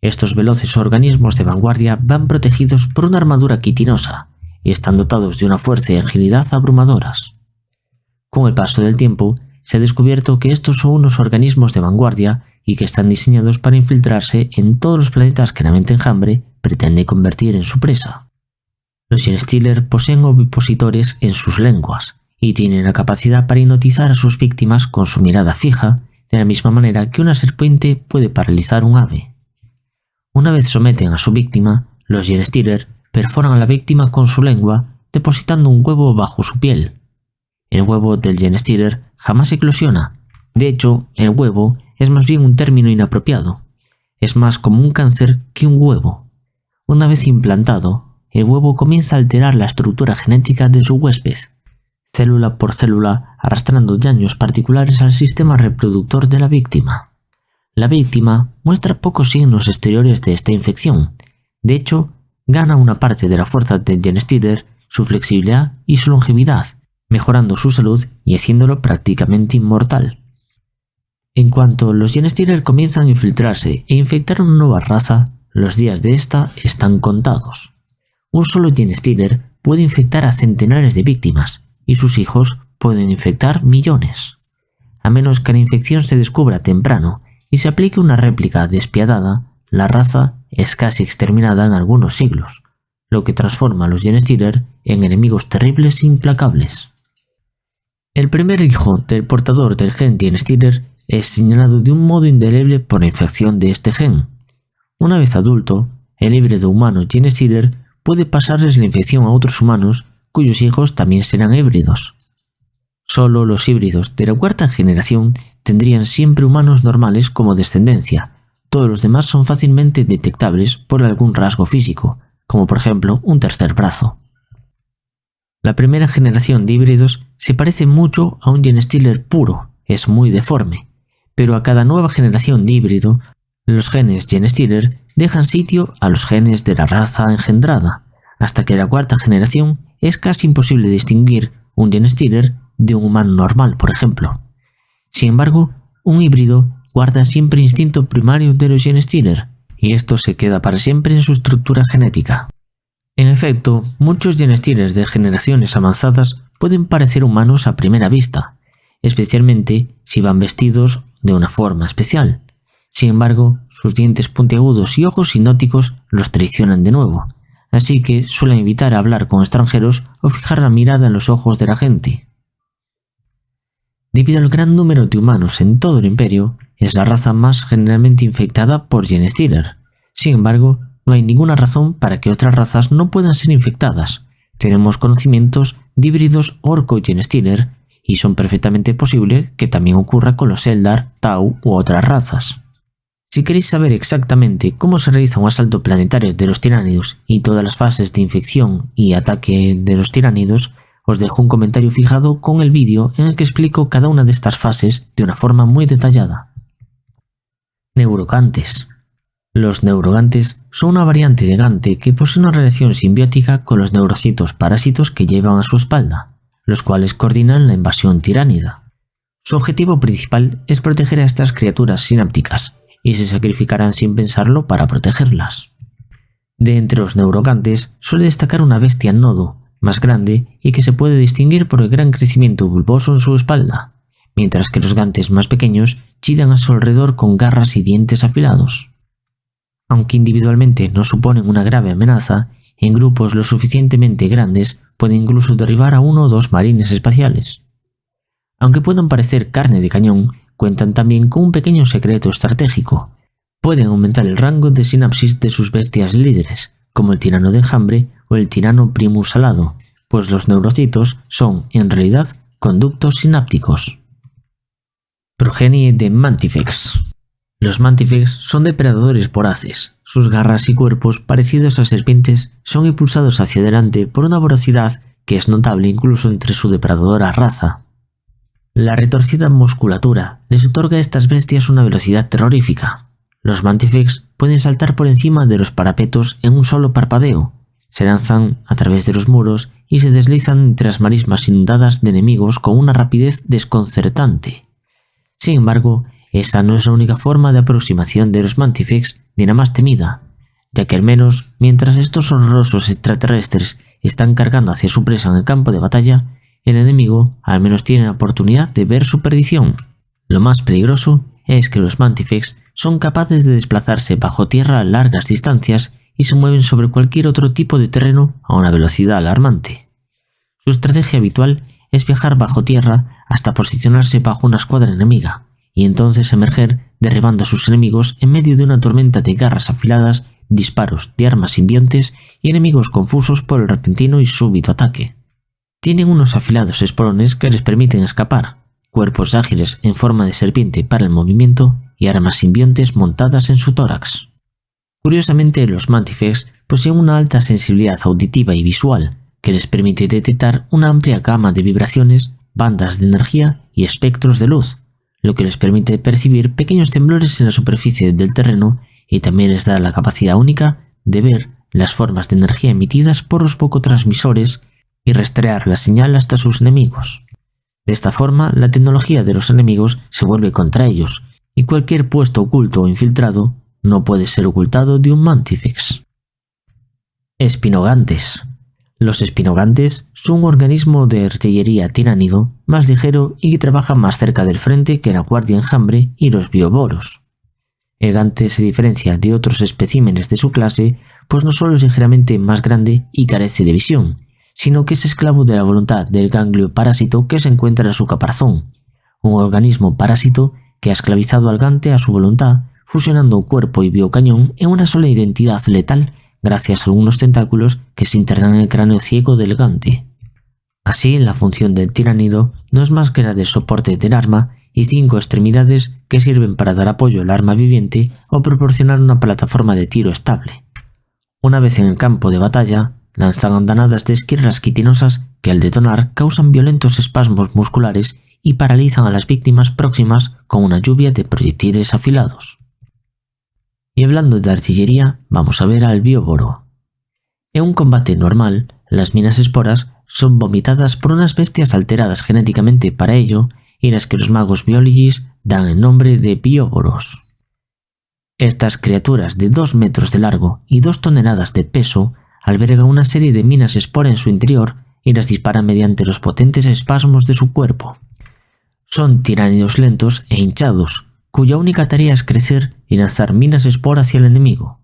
Estos veloces organismos de vanguardia van protegidos por una armadura quitinosa y están dotados de una fuerza y agilidad abrumadoras. Con el paso del tiempo, se ha descubierto que estos son unos organismos de vanguardia y que están diseñados para infiltrarse en todos los planetas que la mente enjambre pretende convertir en su presa. Los genestealer poseen ovipositores en sus lenguas y tienen la capacidad para hipnotizar a sus víctimas con su mirada fija, de la misma manera que una serpiente puede paralizar un ave. Una vez someten a su víctima, los genestealer perforan a la víctima con su lengua, depositando un huevo bajo su piel. El huevo del genestealer jamás eclosiona. De hecho, el huevo es más bien un término inapropiado. Es más como un cáncer que un huevo. Una vez implantado, el huevo comienza a alterar la estructura genética de su huésped, célula por célula, arrastrando daños particulares al sistema reproductor de la víctima. La víctima muestra pocos signos exteriores de esta infección. De hecho, gana una parte de la fuerza del genestealer, su flexibilidad y su longevidad, mejorando su salud y haciéndolo prácticamente inmortal. En cuanto los genestealer comienzan a infiltrarse e infectar una nueva raza, los días de esta están contados. Un solo genestealer puede infectar a centenares de víctimas, y sus hijos pueden infectar millones. A menos que la infección se descubra temprano y se aplique una réplica despiadada, la raza es casi exterminada en algunos siglos, lo que transforma a los genestealer en enemigos terribles e implacables. El primer hijo del portador del gen genestealer es señalado de un modo indeleble por la infección de este gen. Una vez adulto, el híbrido humano genestealer puede pasarles la infección a otros humanos cuyos hijos también serán híbridos. Solo los híbridos de la cuarta generación tendrían siempre humanos normales como descendencia. Todos los demás son fácilmente detectables por algún rasgo físico, como por ejemplo un tercer brazo. La primera generación de híbridos se parece mucho a un genestealer puro, es muy deforme, pero a cada nueva generación de híbrido, los genes genestealer dejan sitio a los genes de la raza engendrada, hasta que la cuarta generación es casi imposible distinguir un genestealer de un humano normal, por ejemplo. Sin embargo, un híbrido guarda siempre el instinto primario de los genestealer, y esto se queda para siempre en su estructura genética. En efecto, muchos genestealers de generaciones avanzadas pueden parecer humanos a primera vista, especialmente si van vestidos de una forma especial. Sin embargo, sus dientes puntiagudos y ojos hipnóticos los traicionan de nuevo, así que suelen evitar hablar con extranjeros o fijar la mirada en los ojos de la gente. Debido al gran número de humanos en todo el imperio, es la raza más generalmente infectada por genestealer. Sin embargo, no hay ninguna razón para que otras razas no puedan ser infectadas. Tenemos conocimientos de híbridos orco-genestealer y son perfectamente posible que también ocurra con los Eldar, Tau u otras razas. Si queréis saber exactamente cómo se realiza un asalto planetario de los tiránidos y todas las fases de infección y ataque de los tiránidos, os dejo un comentario fijado con el vídeo en el que explico cada una de estas fases de una forma muy detallada. Neurogantes. Los neurogantes son una variante de gante que posee una relación simbiótica con los neurocitos parásitos que llevan a su espalda, los cuales coordinan la invasión tiránida. Su objetivo principal es proteger a estas criaturas sinápticas, y se sacrificarán sin pensarlo para protegerlas. De entre los neurogantes suele destacar una bestia nodo, más grande y que se puede distinguir por el gran crecimiento bulboso en su espalda, mientras que los gantes más pequeños chillan a su alrededor con garras y dientes afilados. Aunque individualmente no suponen una grave amenaza, en grupos lo suficientemente grandes pueden incluso derribar a uno o dos marines espaciales. Aunque puedan parecer carne de cañón, cuentan también con un pequeño secreto estratégico. Pueden aumentar el rango de sinapsis de sus bestias líderes, como el tirano de enjambre o el tirano primus alado, pues los neurocitos son, en realidad, conductos sinápticos. Progenie de Mantifex. Los Mantifex son depredadores voraces. Sus garras y cuerpos, parecidos a serpientes, son impulsados hacia adelante por una voracidad que es notable incluso entre su depredadora raza. La retorcida musculatura les otorga a estas bestias una velocidad terrorífica. Los Mantifex pueden saltar por encima de los parapetos en un solo parpadeo, se lanzan a través de los muros y se deslizan entre las marismas inundadas de enemigos con una rapidez desconcertante. Sin embargo, esa no es la única forma de aproximación de los Mantifex ni la más temida, ya que al menos mientras estos horrorosos extraterrestres están cargando hacia su presa en el campo de batalla, el enemigo al menos tiene la oportunidad de ver su perdición. Lo más peligroso es que los Mantifex son capaces de desplazarse bajo tierra a largas distancias y se mueven sobre cualquier otro tipo de terreno a una velocidad alarmante. Su estrategia habitual es viajar bajo tierra hasta posicionarse bajo una escuadra enemiga, y entonces emerger derribando a sus enemigos en medio de una tormenta de garras afiladas, disparos de armas simbiontes y enemigos confusos por el repentino y súbito ataque. Tienen unos afilados espolones que les permiten escapar, cuerpos ágiles en forma de serpiente para el movimiento y armas simbiontes montadas en su tórax. Curiosamente, los Mantifex poseen una alta sensibilidad auditiva y visual que les permite detectar una amplia gama de vibraciones, bandas de energía y espectros de luz, lo que les permite percibir pequeños temblores en la superficie del terreno y también les da la capacidad única de ver las formas de energía emitidas por los focotransmisores y rastrear la señal hasta sus enemigos. De esta forma, la tecnología de los enemigos se vuelve contra ellos, y cualquier puesto oculto o infiltrado no puede ser ocultado de un Mantifex. Espinogantes. Los espinogantes son un organismo de artillería tiránido más ligero y que trabaja más cerca del frente que la guardia enjambre y los bioboros. El gante se diferencia de otros especímenes de su clase, pues no solo es ligeramente más grande y carece de visión, sino que es esclavo de la voluntad del ganglio parásito que se encuentra en su caparazón, un organismo parásito que ha esclavizado al gante a su voluntad, fusionando cuerpo y biocañón en una sola identidad letal gracias a algunos tentáculos que se internan en el cráneo ciego del gante. Así, la función del tiránido no es más que la de soporte del arma y 5 extremidades que sirven para dar apoyo al arma viviente o proporcionar una plataforma de tiro estable. Una vez en el campo de batalla, lanzan andanadas de esquirlas quitinosas que al detonar causan violentos espasmos musculares y paralizan a las víctimas próximas con una lluvia de proyectiles afilados. Y hablando de artillería, vamos a ver al bioboro. En un combate normal, las minas esporas son vomitadas por unas bestias alteradas genéticamente para ello y las que los magos biologis dan el nombre de bióboros. Estas criaturas de 2 metros de largo y 2 toneladas de peso albergan una serie de minas espora en su interior y las disparan mediante los potentes espasmos de su cuerpo. Son tiránidos lentos e hinchados, cuya única tarea es crecer y lanzar minas espora hacia el enemigo.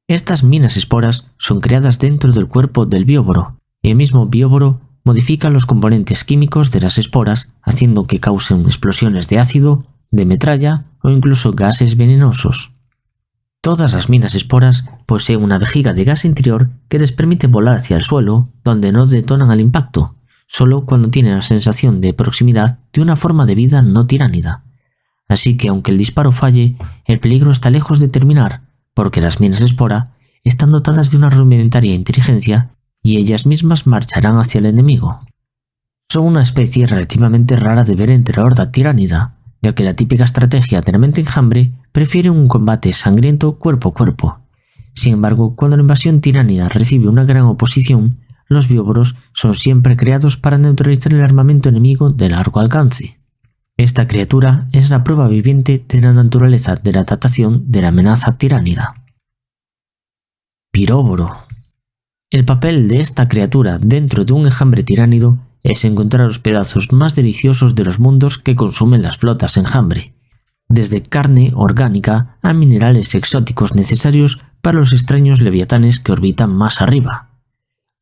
Estas minas esporas son creadas dentro del cuerpo del bióboro, y el mismo bióboro modifica los componentes químicos de las esporas, haciendo que causen explosiones de ácido, de metralla o incluso gases venenosos. Todas las minas esporas poseen una vejiga de gas interior que les permite volar hacia el suelo, donde no detonan al impacto, solo cuando tienen la sensación de proximidad de una forma de vida no tiránida. Así que aunque el disparo falle, el peligro está lejos de terminar, porque las minas espora están dotadas de una rudimentaria inteligencia y ellas mismas marcharán hacia el enemigo. Son una especie relativamente rara de ver entre la horda tiránida, ya que la típica estrategia de la mente enjambre prefiere un combate sangriento cuerpo a cuerpo. Sin embargo, cuando la invasión tiránida recibe una gran oposición, los bióboros son siempre creados para neutralizar el armamento enemigo de largo alcance. Esta criatura es la prueba viviente de la naturaleza de la datación de la amenaza tiránida. Piróboro. El papel de esta criatura dentro de un enjambre tiránido es encontrar los pedazos más deliciosos de los mundos que consumen las flotas enjambre, desde carne orgánica a minerales exóticos necesarios para los extraños leviatanes que orbitan más arriba.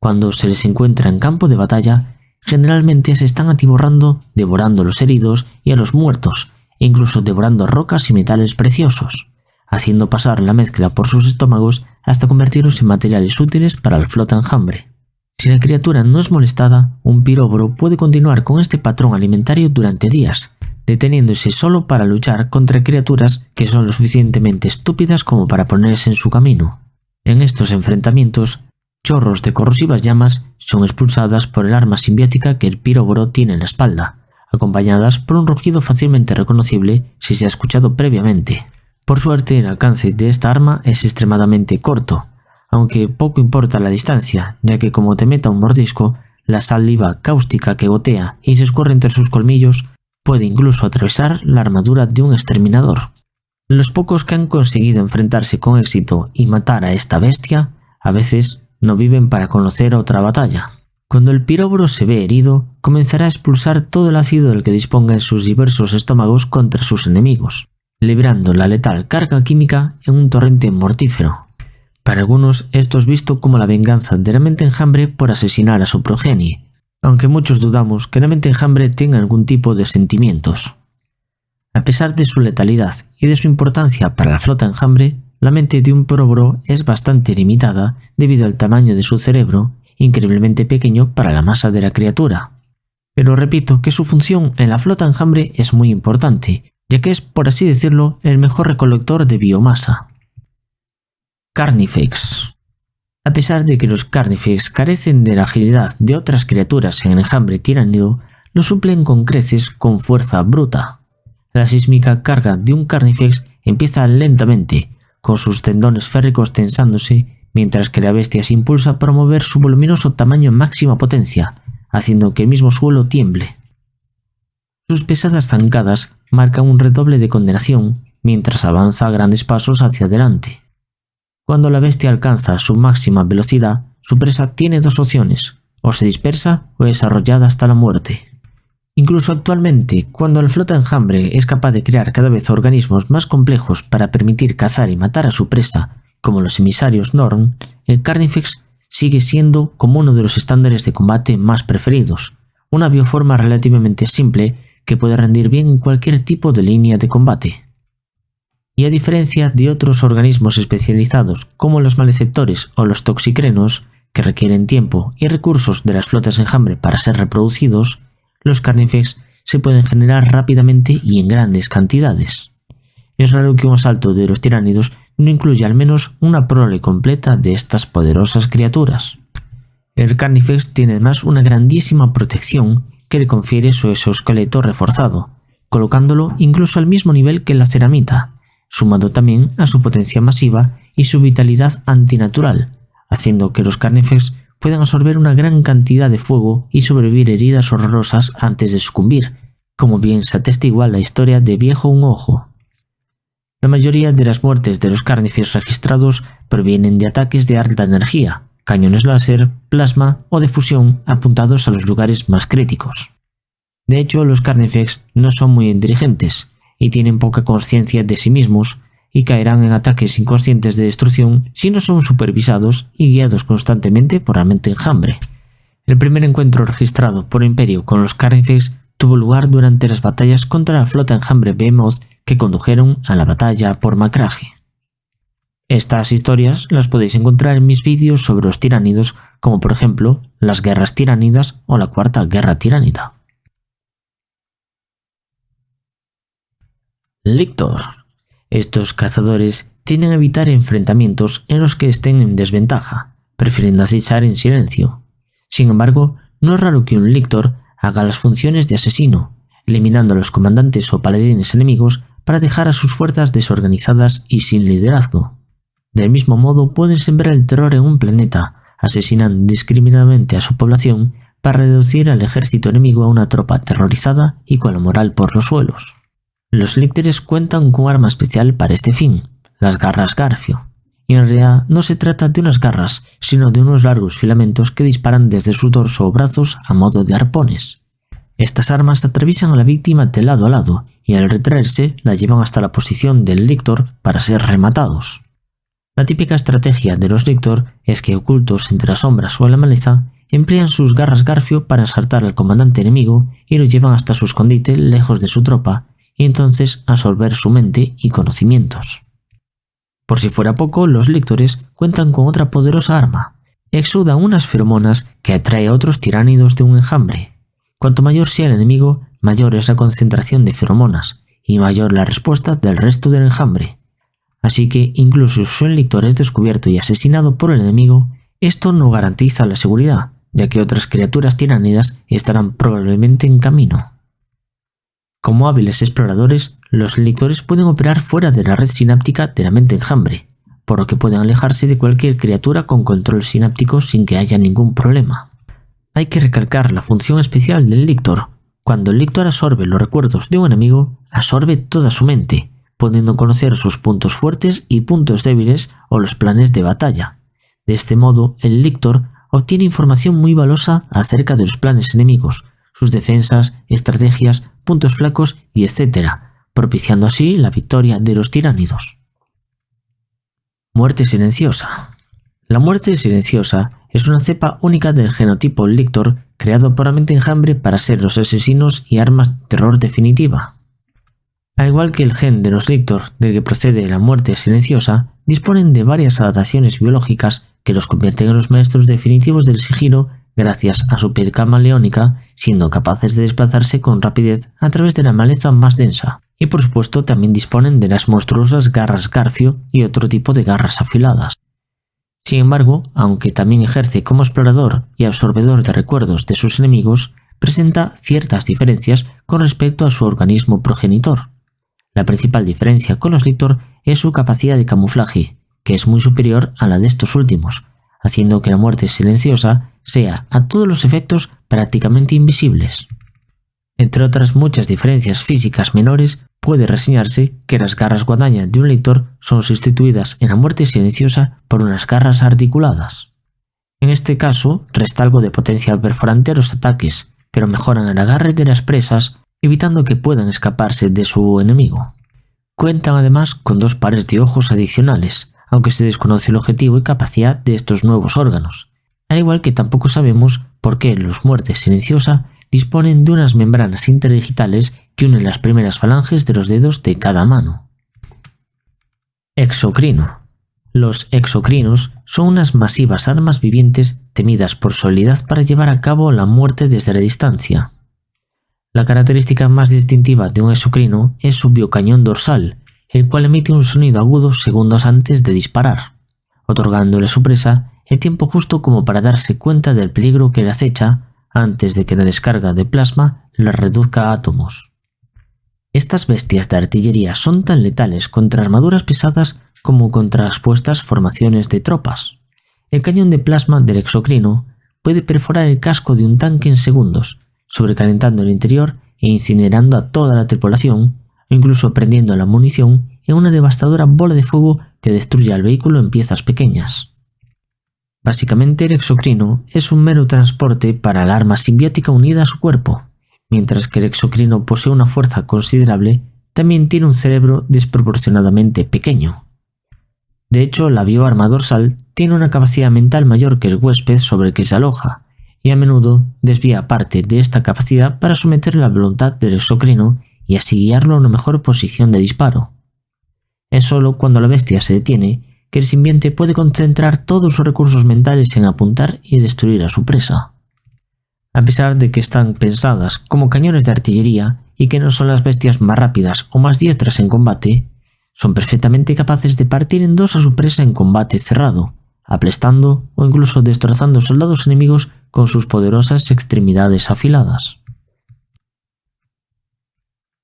Cuando se les encuentra en campo de batalla, generalmente se están atiborrando, devorando a los heridos y a los muertos, e incluso devorando rocas y metales preciosos, haciendo pasar la mezcla por sus estómagos hasta convertirlos en materiales útiles para la flota enjambre. Si la criatura no es molestada, un piróboro puede continuar con este patrón alimentario durante días, deteniéndose solo para luchar contra criaturas que son lo suficientemente estúpidas como para ponerse en su camino. En estos enfrentamientos, chorros de corrosivas llamas son expulsadas por el arma simbiótica que el piróboro tiene en la espalda, acompañadas por un rugido fácilmente reconocible si se ha escuchado previamente. Por suerte, el alcance de esta arma es extremadamente corto, aunque poco importa la distancia, ya que como te meta un mordisco, la saliva cáustica que gotea y se escurre entre sus colmillos puede incluso atravesar la armadura de un exterminador. Los pocos que han conseguido enfrentarse con éxito y matar a esta bestia, a veces no viven para conocer otra batalla. Cuando el piróboro se ve herido, comenzará a expulsar todo el ácido del que disponga en sus diversos estómagos contra sus enemigos, librando la letal carga química en un torrente mortífero. Para algunos esto es visto como la venganza de la mente enjambre por asesinar a su progenie, aunque muchos dudamos que la mente enjambre tenga algún tipo de sentimientos. A pesar de su letalidad y de su importancia para la flota enjambre, la mente de un piróboro es bastante limitada debido al tamaño de su cerebro, increíblemente pequeño para la masa de la criatura. Pero repito que su función en la flota enjambre es muy importante, ya que es, por así decirlo, el mejor recolector de biomasa. Carnifex. A pesar de que los Carnifex carecen de la agilidad de otras criaturas en el enjambre tiránido, lo suplen con creces con fuerza bruta. La sísmica carga de un Carnifex empieza lentamente, con sus tendones férricos tensándose, mientras que la bestia se impulsa para mover su voluminoso tamaño en máxima potencia, haciendo que el mismo suelo tiemble. Sus pesadas zancadas marcan un redoble de condenación, mientras avanza a grandes pasos hacia adelante. Cuando la bestia alcanza su máxima velocidad, su presa tiene dos opciones, o se dispersa o es arrollada hasta la muerte. Incluso actualmente, cuando la flota enjambre es capaz de crear cada vez organismos más complejos para permitir cazar y matar a su presa, como los emisarios Norn, el Carnifex sigue siendo como uno de los estándares de combate más preferidos, una bioforma relativamente simple que puede rendir bien en cualquier tipo de línea de combate. Y a diferencia de otros organismos especializados como los maleceptores o los toxicrenos, que requieren tiempo y recursos de las flotas enjambre para ser reproducidos, los Carnifex se pueden generar rápidamente y en grandes cantidades. Es raro que un asalto de los tiránidos no incluya al menos una prole completa de estas poderosas criaturas. El Carnifex tiene además una grandísima protección que le confiere su exoesqueleto reforzado, colocándolo incluso al mismo nivel que la ceramita, sumado también a su potencia masiva y su vitalidad antinatural, haciendo que los Carnifex pueden absorber una gran cantidad de fuego y sobrevivir heridas horrorosas antes de sucumbir, como bien se atestigua la historia de Viejo un Ojo. La mayoría de las muertes de los Carnifex registrados provienen de ataques de alta energía, cañones láser, plasma o de fusión apuntados a los lugares más críticos. De hecho, los Carnifex no son muy inteligentes y tienen poca conciencia de sí mismos, y caerán en ataques inconscientes de destrucción si no son supervisados y guiados constantemente por la mente enjambre. El primer encuentro registrado por el Imperio con los Carnifex tuvo lugar durante las batallas contra la flota enjambre Behemoth que condujeron a la batalla por Macragge. Estas historias las podéis encontrar en mis vídeos sobre los tiránidos, como por ejemplo las guerras tiránidas o la Cuarta Guerra Tiránida. Lictor. Estos cazadores tienden a evitar enfrentamientos en los que estén en desventaja, prefiriendo acechar en silencio. Sin embargo, no es raro que un Lictor haga las funciones de asesino, eliminando a los comandantes o paladines enemigos para dejar a sus fuerzas desorganizadas y sin liderazgo. Del mismo modo, pueden sembrar el terror en un planeta, asesinando indiscriminadamente a su población para reducir al ejército enemigo a una tropa aterrorizada y con la moral por los suelos. Los Lictores cuentan con un arma especial para este fin, las garras Garfio, y en realidad no se trata de unas garras, sino de unos largos filamentos que disparan desde su torso o brazos a modo de arpones. Estas armas atraviesan a la víctima de lado a lado y al retraerse la llevan hasta la posición del Lictor para ser rematados. La típica estrategia de los Lictor es que, ocultos entre las sombras o en la maleza, emplean sus garras Garfio para asaltar al comandante enemigo y lo llevan hasta su escondite lejos de su tropa, y entonces absorber su mente y conocimientos. Por si fuera poco, los Lictores cuentan con otra poderosa arma. Exudan unas feromonas que atrae a otros tiránidos de un enjambre. Cuanto mayor sea el enemigo, mayor es la concentración de feromonas, y mayor la respuesta del resto del enjambre. Así que, incluso si un Lictor es descubierto y asesinado por el enemigo, esto no garantiza la seguridad, ya que otras criaturas tiránidas estarán probablemente en camino. Como hábiles exploradores, los lictores pueden operar fuera de la red sináptica de la mente enjambre, por lo que pueden alejarse de cualquier criatura con control sináptico sin que haya ningún problema. Hay que recalcar la función especial del lictor. Cuando el lictor absorbe los recuerdos de un enemigo, absorbe toda su mente, pudiendo conocer sus puntos fuertes y puntos débiles o los planes de batalla. De este modo, el lictor obtiene información muy valiosa acerca de los planes enemigos, sus defensas, estrategias, puntos flacos y etc., propiciando así la victoria de los tiránidos. Muerte silenciosa. La muerte silenciosa es una cepa única del genotipo lictor creado por la mente enjambre para ser los asesinos y armas de terror definitiva. Al igual que el gen de los lictor del que procede la muerte silenciosa, disponen de varias adaptaciones biológicas que los convierten en los maestros definitivos del sigilo gracias a su piel camaleónica, siendo capaces de desplazarse con rapidez a través de la maleza más densa. Y por supuesto también disponen de las monstruosas garras garfio y otro tipo de garras afiladas. Sin embargo, aunque también ejerce como explorador y absorbedor de recuerdos de sus enemigos, presenta ciertas diferencias con respecto a su organismo progenitor. La principal diferencia con los lictor es su capacidad de camuflaje, que es muy superior a la de estos últimos, haciendo que la muerte silenciosa sea a todos los efectos prácticamente invisibles. Entre otras muchas diferencias físicas menores, puede reseñarse que las garras guadaña de un lictor son sustituidas en la muerte silenciosa por unas garras articuladas. En este caso, resta algo de potencia perforante a los ataques, pero mejoran el agarre de las presas, evitando que puedan escaparse de su enemigo. Cuentan además con 2 pares de ojos adicionales, aunque se desconoce el objetivo y capacidad de estos nuevos órganos, al igual que tampoco sabemos por qué los muerte silenciosa disponen de unas membranas interdigitales que unen las primeras falanges de los dedos de cada mano. Exocrino. Los exocrinos son unas masivas armas vivientes temidas por su habilidad para llevar a cabo la muerte desde la distancia. La característica más distintiva de un exocrino es su biocañón dorsal, el cual emite un sonido agudo segundos antes de disparar, otorgándole a su presa el tiempo justo como para darse cuenta del peligro que le acecha antes de que la descarga de plasma la reduzca a átomos. Estas bestias de artillería son tan letales contra armaduras pesadas como contra expuestas formaciones de tropas. El cañón de plasma del exocrino puede perforar el casco de un tanque en segundos, sobrecalentando el interior e incinerando a toda la tripulación, o incluso prendiendo la munición en una devastadora bola de fuego que destruye al vehículo en piezas pequeñas. Básicamente el exocrino es un mero transporte para el arma simbiótica unida a su cuerpo. Mientras que el exocrino posee una fuerza considerable, también tiene un cerebro desproporcionadamente pequeño. De hecho, la bioarma dorsal tiene una capacidad mental mayor que el huésped sobre el que se aloja, y a menudo desvía parte de esta capacidad para someter la voluntad del exocrino y así guiarlo a una mejor posición de disparo. Es solo cuando la bestia se detiene que el simbionte puede concentrar todos sus recursos mentales en apuntar y destruir a su presa. A pesar de que están pensadas como cañones de artillería y que no son las bestias más rápidas o más diestras en combate, son perfectamente capaces de partir en 2 a su presa en combate cerrado, aplastando o incluso destrozando soldados enemigos con sus poderosas extremidades afiladas.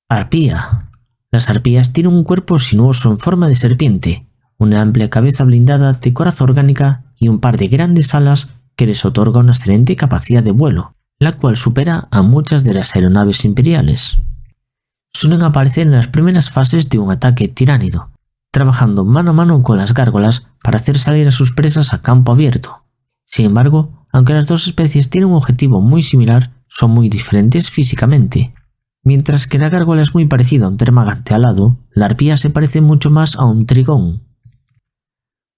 Arpía. Las arpías tienen un cuerpo sinuoso en forma de serpiente, una amplia cabeza blindada de coraza orgánica y un par de grandes alas que les otorga una excelente capacidad de vuelo, la cual supera a muchas de las aeronaves imperiales. Suelen aparecer en las primeras fases de un ataque tiránido, trabajando mano a mano con las gárgolas para hacer salir a sus presas a campo abierto. Sin embargo, aunque las 2 especies tienen un objetivo muy similar, son muy diferentes físicamente. Mientras que la gárgola es muy parecida a un termagante alado, la arpía se parece mucho más a un trigón.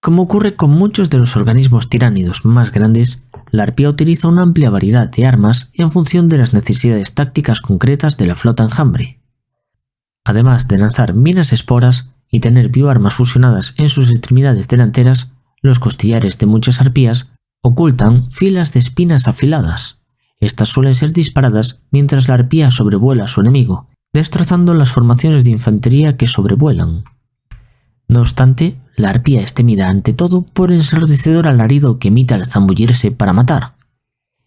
Como ocurre con muchos de los organismos tiránidos más grandes, la arpía utiliza una amplia variedad de armas en función de las necesidades tácticas concretas de la flota enjambre. Además de lanzar minas esporas y tener bioarmas fusionadas en sus extremidades delanteras, los costillares de muchas arpías ocultan filas de espinas afiladas. Estas suelen ser disparadas mientras la arpía sobrevuela a su enemigo, destrozando las formaciones de infantería que sobrevuelan. No obstante, la arpía es temida ante todo por el ensordecedor alarido que emite al zambullirse para matar.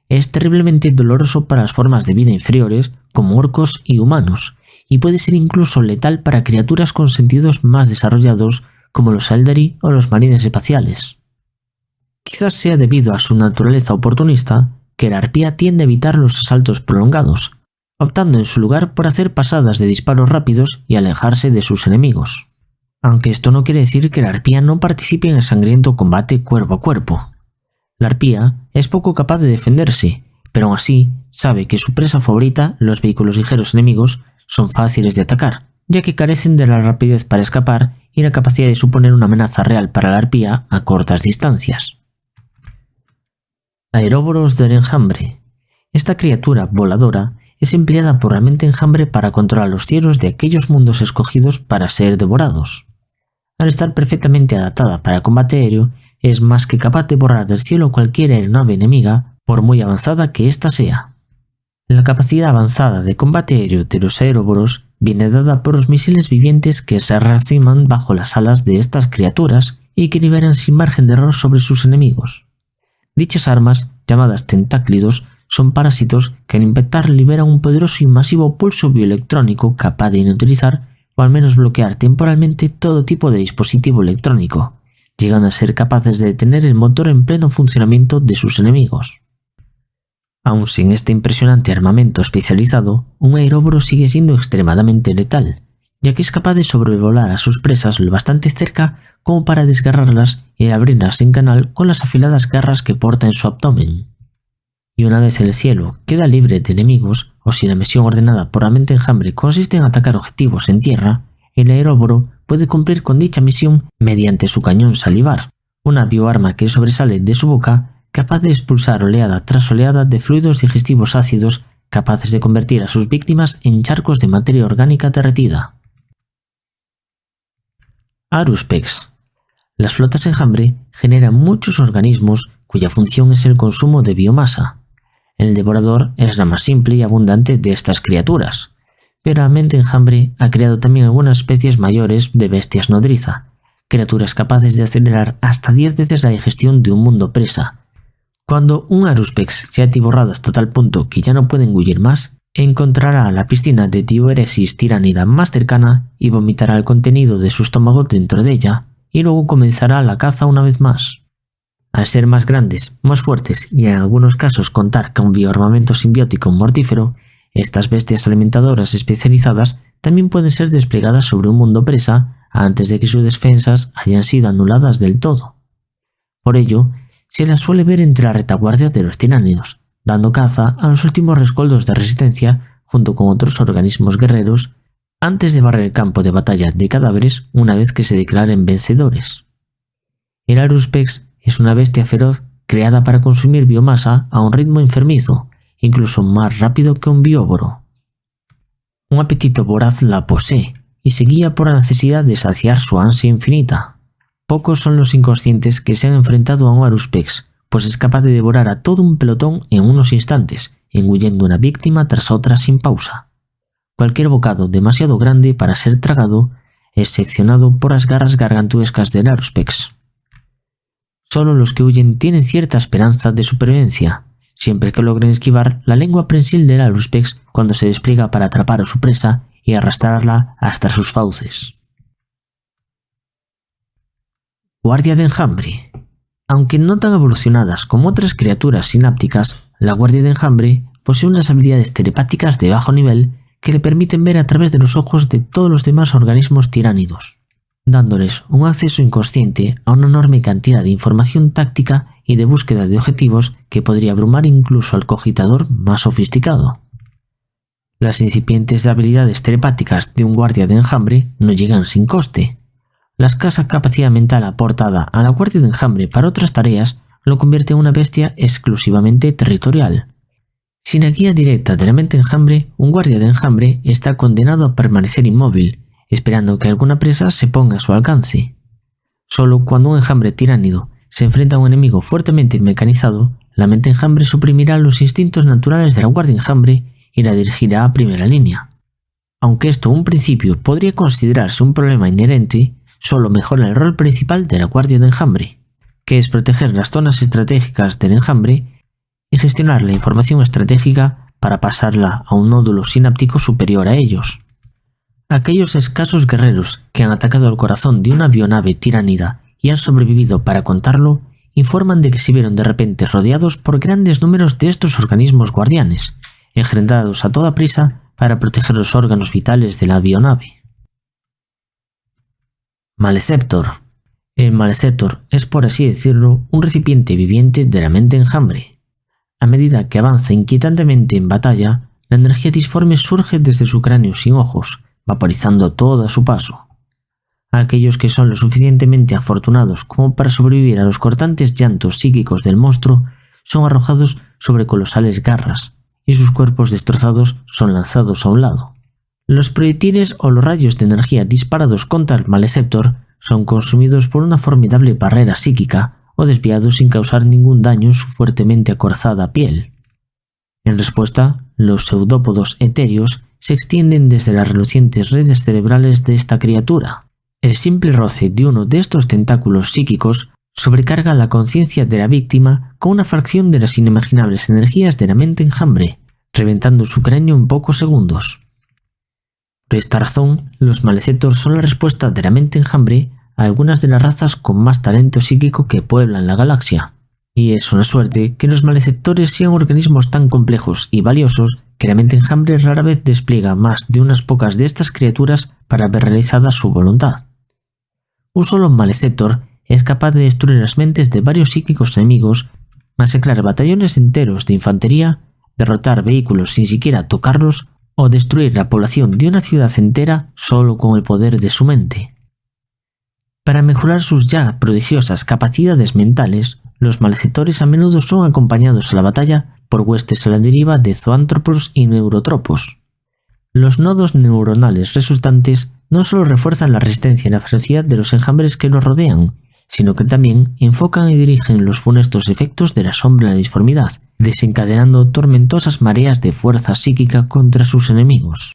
Es terriblemente doloroso para las formas de vida inferiores como orcos y humanos, y puede ser incluso letal para criaturas con sentidos más desarrollados como los Eldari o los marines espaciales. Quizás sea debido a su naturaleza oportunista que la arpía tiende a evitar los asaltos prolongados, optando en su lugar por hacer pasadas de disparos rápidos y alejarse de sus enemigos. Aunque esto no quiere decir que la arpía no participe en el sangriento combate cuerpo a cuerpo. La arpía es poco capaz de defenderse, pero aún así sabe que su presa favorita, los vehículos ligeros enemigos, son fáciles de atacar, ya que carecen de la rapidez para escapar y la capacidad de suponer una amenaza real para la arpía a cortas distancias. Aeróboros del enjambre. Esta criatura voladora es empleada por la mente enjambre para controlar los cielos de aquellos mundos escogidos para ser devorados. Al estar perfectamente adaptada para el combate aéreo, es más que capaz de borrar del cielo cualquier aeronave enemiga, por muy avanzada que ésta sea. La capacidad avanzada de combate aéreo de los aeróboros viene dada por los misiles vivientes que se raciman bajo las alas de estas criaturas y que liberan sin margen de error sobre sus enemigos. Dichas armas, llamadas tentáclidos, son parásitos que al impactar liberan un poderoso y masivo pulso bioelectrónico capaz de inutilizar o al menos bloquear temporalmente todo tipo de dispositivo electrónico, llegando a ser capaces de detener el motor en pleno funcionamiento de sus enemigos. Aun sin este impresionante armamento especializado, un aeróboro sigue siendo extremadamente letal, ya que es capaz de sobrevolar a sus presas lo bastante cerca como para desgarrarlas y abrirlas en canal con las afiladas garras que porta en su abdomen. Y una vez el cielo queda libre de enemigos, o si la misión ordenada por la mente enjambre consiste en atacar objetivos en tierra, el aeróboro puede cumplir con dicha misión mediante su cañón salivar, una bioarma que sobresale de su boca, capaz de expulsar oleada tras oleada de fluidos digestivos ácidos capaces de convertir a sus víctimas en charcos de materia orgánica derretida. Auruspex. Las flotas enjambre generan muchos organismos cuya función es el consumo de biomasa. El devorador es la más simple y abundante de estas criaturas, pero la mente enjambre ha creado también algunas especies mayores de bestias nodriza, criaturas capaces de acelerar hasta 10 veces la digestión de un mundo presa. Cuando un Auruspex se ha atiborrado hasta tal punto que ya no puede engullir más, encontrará la piscina de Tioeresis tiránida más cercana y vomitará el contenido de su estómago dentro de ella, y luego comenzará la caza una vez más. Al ser más grandes, más fuertes y en algunos casos contar con bioarmamento simbiótico mortífero, estas bestias alimentadoras especializadas también pueden ser desplegadas sobre un mundo presa antes de que sus defensas hayan sido anuladas del todo. Por ello, se las suele ver entre la retaguardia de los tiránidos, dando caza a los últimos rescoldos de resistencia junto con otros organismos guerreros antes de barrer el campo de batalla de cadáveres una vez que se declaren vencedores. El Auruspex es una bestia feroz creada para consumir biomasa a un ritmo enfermizo, incluso más rápido que un bióboro. Un apetito voraz la posee y se guía por la necesidad de saciar su ansia infinita. Pocos son los inconscientes que se han enfrentado a un Auruspex, pues es capaz de devorar a todo un pelotón en unos instantes, engullendo una víctima tras otra sin pausa. Cualquier bocado demasiado grande para ser tragado es seccionado por las garras gargantuescas del Auruspex. Solo los que huyen tienen cierta esperanza de supervivencia, siempre que logren esquivar la lengua prensil del Auruspex cuando se despliega para atrapar a su presa y arrastrarla hasta sus fauces. Guardia de enjambre. Aunque no tan evolucionadas como otras criaturas sinápticas, la guardia de enjambre posee unas habilidades telepáticas de bajo nivel que le permiten ver a través de los ojos de todos los demás organismos tiránidos, dándoles un acceso inconsciente a una enorme cantidad de información táctica y de búsqueda de objetivos que podría abrumar incluso al cogitador más sofisticado. Las incipientes habilidades telepáticas de un guardia de enjambre no llegan sin coste. La escasa capacidad mental aportada a la guardia de enjambre para otras tareas lo convierte en una bestia exclusivamente territorial. Sin la guía directa de la mente enjambre, un guardia de enjambre está condenado a permanecer inmóvil, esperando que alguna presa se ponga a su alcance. Solo cuando un enjambre tiránido se enfrenta a un enemigo fuertemente mecanizado, la mente enjambre suprimirá los instintos naturales de la guardia enjambre y la dirigirá a primera línea. Aunque esto en un principio podría considerarse un problema inherente, solo mejora el rol principal de la guardia de enjambre, que es proteger las zonas estratégicas del enjambre y gestionar la información estratégica para pasarla a un nódulo sináptico superior a ellos. Aquellos escasos guerreros que han atacado el corazón de una bionave tiránida y han sobrevivido para contarlo, informan de que se vieron de repente rodeados por grandes números de estos organismos guardianes, engendrados a toda prisa para proteger los órganos vitales de la bionave. Maleceptor. El Maleceptor es, por así decirlo, un recipiente viviente de la mente enjambre. A medida que avanza inquietantemente en batalla, la energía disforme surge desde su cráneo sin ojos, vaporizando todo a su paso. Aquellos que son lo suficientemente afortunados como para sobrevivir a los cortantes llantos psíquicos del monstruo son arrojados sobre colosales garras, y sus cuerpos destrozados son lanzados a un lado. Los proyectiles o los rayos de energía disparados contra el Maleceptor son consumidos por una formidable barrera psíquica o desviados sin causar ningún daño en su fuertemente acorazada piel. En respuesta, los pseudópodos etéreos se extienden desde las relucientes redes cerebrales de esta criatura. El simple roce de uno de estos tentáculos psíquicos sobrecarga la conciencia de la víctima con una fracción de las inimaginables energías de la mente enjambre, reventando su cráneo en pocos segundos. Por esta razón, los Maleceptors son la respuesta de la mente enjambre a algunas de las razas con más talento psíquico que pueblan la galaxia. Y es una suerte que los Maleceptores sean organismos tan complejos y valiosos que la mente enjambre rara vez despliega más de unas pocas de estas criaturas para ver realizada su voluntad. Un solo Maleceptor es capaz de destruir las mentes de varios psíquicos enemigos, masacrar batallones enteros de infantería, derrotar vehículos sin siquiera tocarlos o destruir la población de una ciudad entera solo con el poder de su mente. Para mejorar sus ya prodigiosas capacidades mentales, los Maleceptores a menudo son acompañados a la batalla por huestes a la deriva de zoántropos y neurotropos. Los nodos neuronales resultantes no solo refuerzan la resistencia y la ferocidad de los enjambres que los rodean, sino que también enfocan y dirigen los funestos efectos de la sombra y la disformidad, desencadenando tormentosas mareas de fuerza psíquica contra sus enemigos.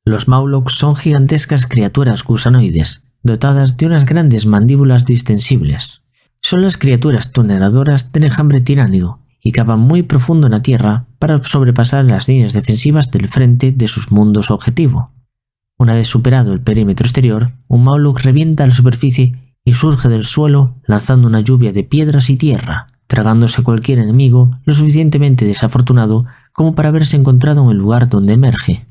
Los Mawlocks son gigantescas criaturas gusanoides, dotadas de unas grandes mandíbulas distensibles. Son las criaturas tuneladoras del enjambre tiránido y cavan muy profundo en la tierra para sobrepasar las líneas defensivas del frente de sus mundos objetivo. Una vez superado el perímetro exterior, un Mawloc revienta a la superficie y surge del suelo lanzando una lluvia de piedras y tierra, tragándose a cualquier enemigo lo suficientemente desafortunado como para haberse encontrado en el lugar donde emerge.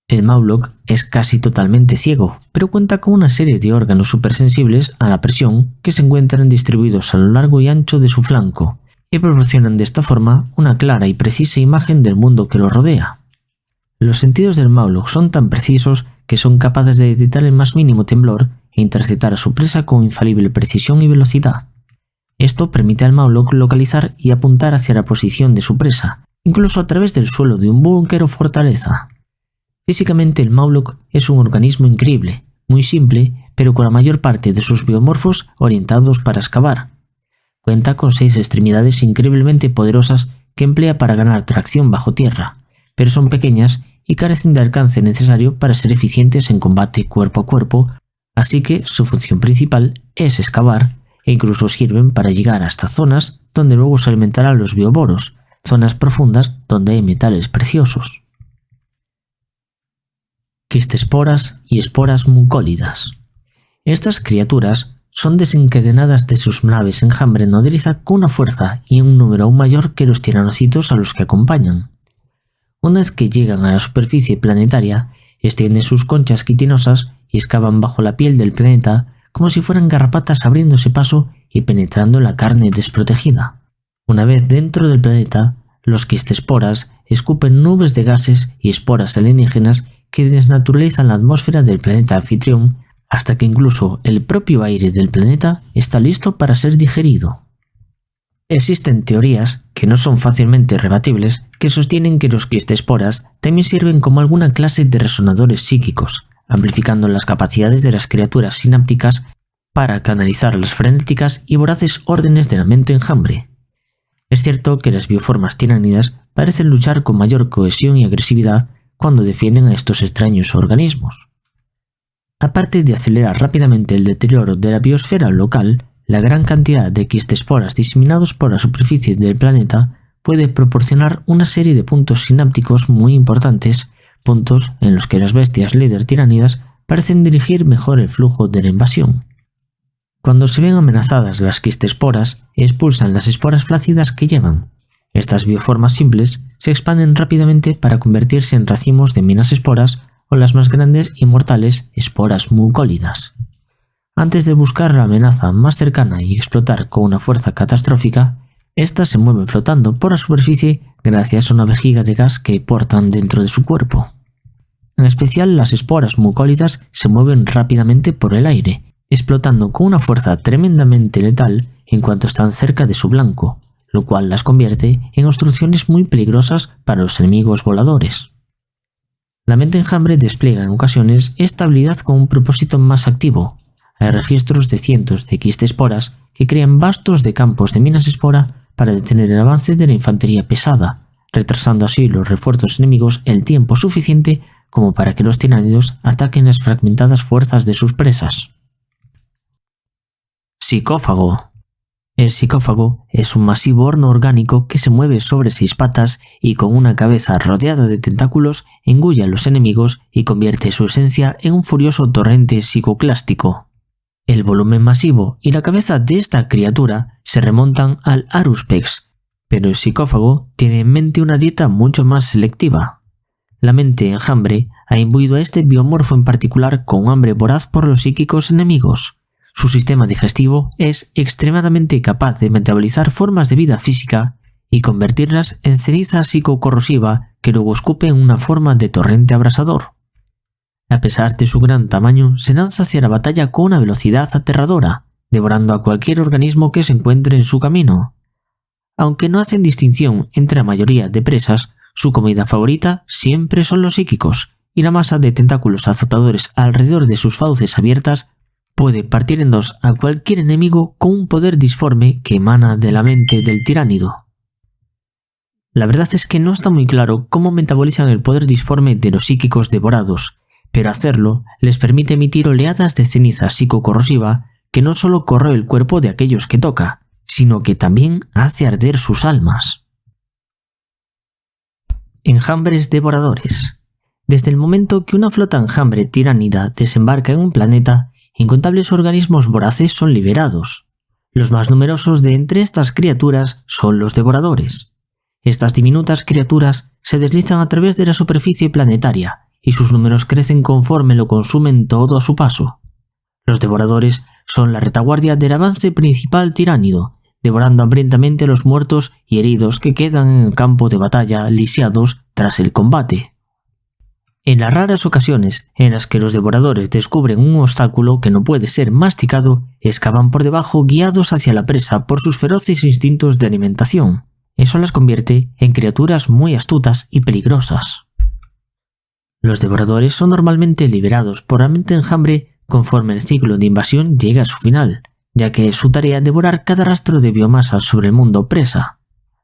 El Mawloc es casi totalmente ciego, pero cuenta con una serie de órganos supersensibles a la presión que se encuentran distribuidos a lo largo y ancho de su flanco, y proporcionan de esta forma una clara y precisa imagen del mundo que lo rodea. Los sentidos del Mawloc son tan precisos que son capaces de detectar el más mínimo temblor e interceptar a su presa con infalible precisión y velocidad. Esto permite al Mawloc localizar y apuntar hacia la posición de su presa, incluso a través del suelo de un búnker o fortaleza. Físicamente el Mawloc es un organismo increíble, muy simple, pero con la mayor parte de sus biomorfos orientados para excavar. Cuenta con 6 extremidades increíblemente poderosas que emplea para ganar tracción bajo tierra, pero son pequeñas y carecen del alcance necesario para ser eficientes en combate cuerpo a cuerpo, así que su función principal es excavar e incluso sirven para llegar hasta zonas donde luego se alimentarán los bioboros, zonas profundas donde hay metales preciosos. Quistesporas y esporas mucólidas. Estas criaturas son desencadenadas de sus naves enjambre nodriza con una fuerza y un número aún mayor que los tiranocitos a los que acompañan. Una vez que llegan a la superficie planetaria, extienden sus conchas quitinosas y excavan bajo la piel del planeta como si fueran garrapatas abriéndose paso y penetrando la carne desprotegida. Una vez dentro del planeta, los quistesporas escupen nubes de gases y esporas alienígenas que desnaturalizan la atmósfera del planeta anfitrión hasta que incluso el propio aire del planeta está listo para ser digerido. Existen teorías, que no son fácilmente rebatibles, que sostienen que los quistesporas también sirven como alguna clase de resonadores psíquicos, amplificando las capacidades de las criaturas sinápticas para canalizar las frenéticas y voraces órdenes de la mente enjambre. Es cierto que las bioformas tiránidas parecen luchar con mayor cohesión y agresividad cuando defienden a estos extraños organismos. Aparte de acelerar rápidamente el deterioro de la biosfera local, la gran cantidad de quistesporas diseminados por la superficie del planeta puede proporcionar una serie de puntos sinápticos muy importantes puntos en los que las bestias líder tiránidas parecen dirigir mejor el flujo de la invasión. Cuando se ven amenazadas las quistesporas, expulsan las esporas flácidas que llevan. Estas bioformas simples se expanden rápidamente para convertirse en racimos de minas esporas o las más grandes y mortales esporas mucólidas. Antes de buscar la amenaza más cercana y explotar con una fuerza catastrófica, estas se mueven flotando por la superficie gracias a una vejiga de gas que portan dentro de su cuerpo. En especial, las esporas mucólidas se mueven rápidamente por el aire, explotando con una fuerza tremendamente letal en cuanto están cerca de su blanco, lo cual las convierte en obstrucciones muy peligrosas para los enemigos voladores. La mente enjambre despliega en ocasiones esta habilidad con un propósito más activo. Hay registros de cientos de quistesporas que crean vastos de campos de minas espora para detener el avance de la infantería pesada, retrasando así los refuerzos enemigos el tiempo suficiente como para que los tiránidos ataquen las fragmentadas fuerzas de sus presas. Psicófago. El psicófago es un masivo horno orgánico que se mueve sobre 6 patas y con una cabeza rodeada de tentáculos engulle a los enemigos y convierte su esencia en un furioso torrente psicoclástico. El volumen masivo y la cabeza de esta criatura se remontan al Aruspex, pero el psicófago tiene en mente una dieta mucho más selectiva. La mente enjambre ha imbuido a este biomorfo en particular con un hambre voraz por los psíquicos enemigos. Su sistema digestivo es extremadamente capaz de metabolizar formas de vida física y convertirlas en ceniza psicocorrosiva que luego escupe en una forma de torrente abrasador. A pesar de su gran tamaño, se lanza hacia la batalla con una velocidad aterradora, devorando a cualquier organismo que se encuentre en su camino. Aunque no hacen distinción entre la mayoría de presas, su comida favorita siempre son los psíquicos, y la masa de tentáculos azotadores alrededor de sus fauces abiertas puede partir en dos a cualquier enemigo con un poder disforme que emana de la mente del tiránido. La verdad es que no está muy claro cómo metabolizan el poder disforme de los psíquicos devorados, pero hacerlo les permite emitir oleadas de ceniza psicocorrosiva que no solo corroe el cuerpo de aquellos que toca, sino que también hace arder sus almas. Enjambres devoradores. Desde el momento que una flota enjambre tiránida desembarca en un planeta, incontables organismos voraces son liberados. Los más numerosos de entre estas criaturas son los devoradores. Estas diminutas criaturas se deslizan a través de la superficie planetaria, y sus números crecen conforme lo consumen todo a su paso. Los devoradores son la retaguardia del avance principal tiránido, devorando hambrientamente los muertos y heridos que quedan en el campo de batalla lisiados tras el combate. En las raras ocasiones en las que los devoradores descubren un obstáculo que no puede ser masticado, excavan por debajo guiados hacia la presa por sus feroces instintos de alimentación. Eso las convierte en criaturas muy astutas y peligrosas. Los devoradores son normalmente liberados por la mente enjambre conforme el ciclo de invasión llega a su final, ya que es su tarea devorar cada rastro de biomasa sobre el mundo presa.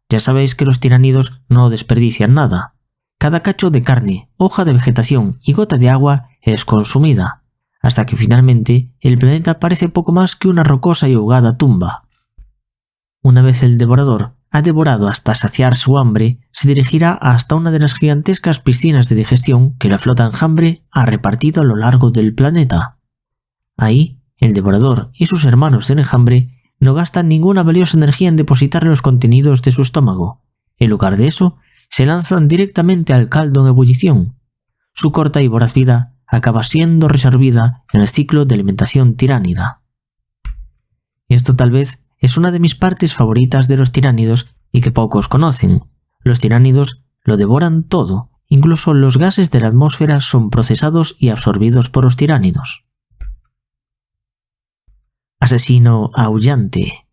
Ya sabéis que los tiránidos no desperdician nada. Cada cacho de carne, hoja de vegetación y gota de agua es consumida, hasta que finalmente el planeta parece poco más que una rocosa y ahogada tumba. Una vez el devorador ha devorado hasta saciar su hambre, se dirigirá hasta una de las gigantescas piscinas de digestión que la flota enjambre ha repartido a lo largo del planeta. Ahí, el devorador y sus hermanos del enjambre no gastan ninguna valiosa energía en depositar los contenidos de su estómago. En lugar de eso, se lanzan directamente al caldo en ebullición. Su corta y voraz vida acaba siendo reservada en el ciclo de alimentación tiránida. Esto tal vez es una de mis partes favoritas de los tiránidos y que pocos conocen. Los tiránidos lo devoran todo, incluso los gases de la atmósfera son procesados y absorbidos por los tiránidos. Asesino aullante.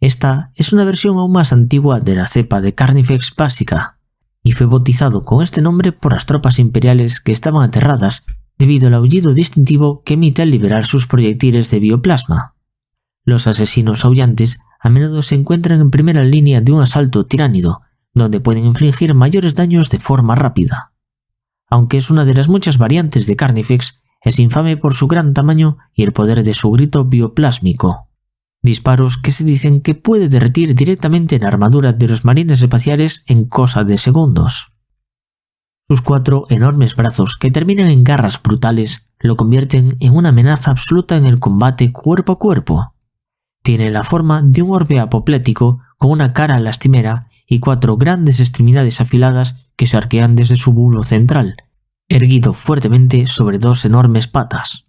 Esta es una versión aún más antigua de la cepa de Carnifex básica, y fue bautizado con este nombre por las tropas imperiales que estaban aterradas debido al aullido distintivo que emite al liberar sus proyectiles de bioplasma. Los asesinos aullantes a menudo se encuentran en primera línea de un asalto tiránido, donde pueden infligir mayores daños de forma rápida. Aunque es una de las muchas variantes de Carnifex, es infame por su gran tamaño y el poder de su grito bioplásmico. Disparos que se dicen que puede derretir directamente la armadura de los marines espaciales en cosa de segundos. Sus 4 enormes brazos, que terminan en garras brutales, lo convierten en una amenaza absoluta en el combate cuerpo a cuerpo. Tiene la forma de un orbe apoplético con una cara lastimera y 4 grandes extremidades afiladas que se arquean desde su bulbo central, erguido fuertemente sobre 2 enormes patas.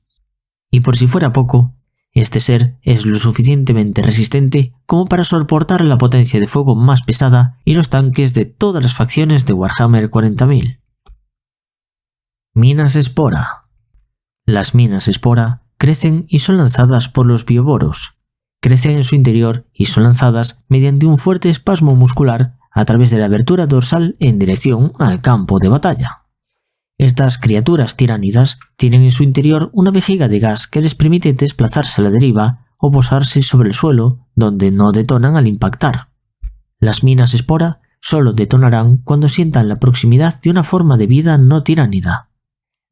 Y por si fuera poco, este ser es lo suficientemente resistente como para soportar la potencia de fuego más pesada y los tanques de todas las facciones de Warhammer 40.000. Minas espora. Las minas espora crecen y son lanzadas por los bioboros. Crecen en su interior y son lanzadas mediante un fuerte espasmo muscular a través de la abertura dorsal en dirección al campo de batalla. Estas criaturas tiránidas tienen en su interior una vejiga de gas que les permite desplazarse a la deriva o posarse sobre el suelo, donde no detonan al impactar. Las minas espora solo detonarán cuando sientan la proximidad de una forma de vida no tiránida.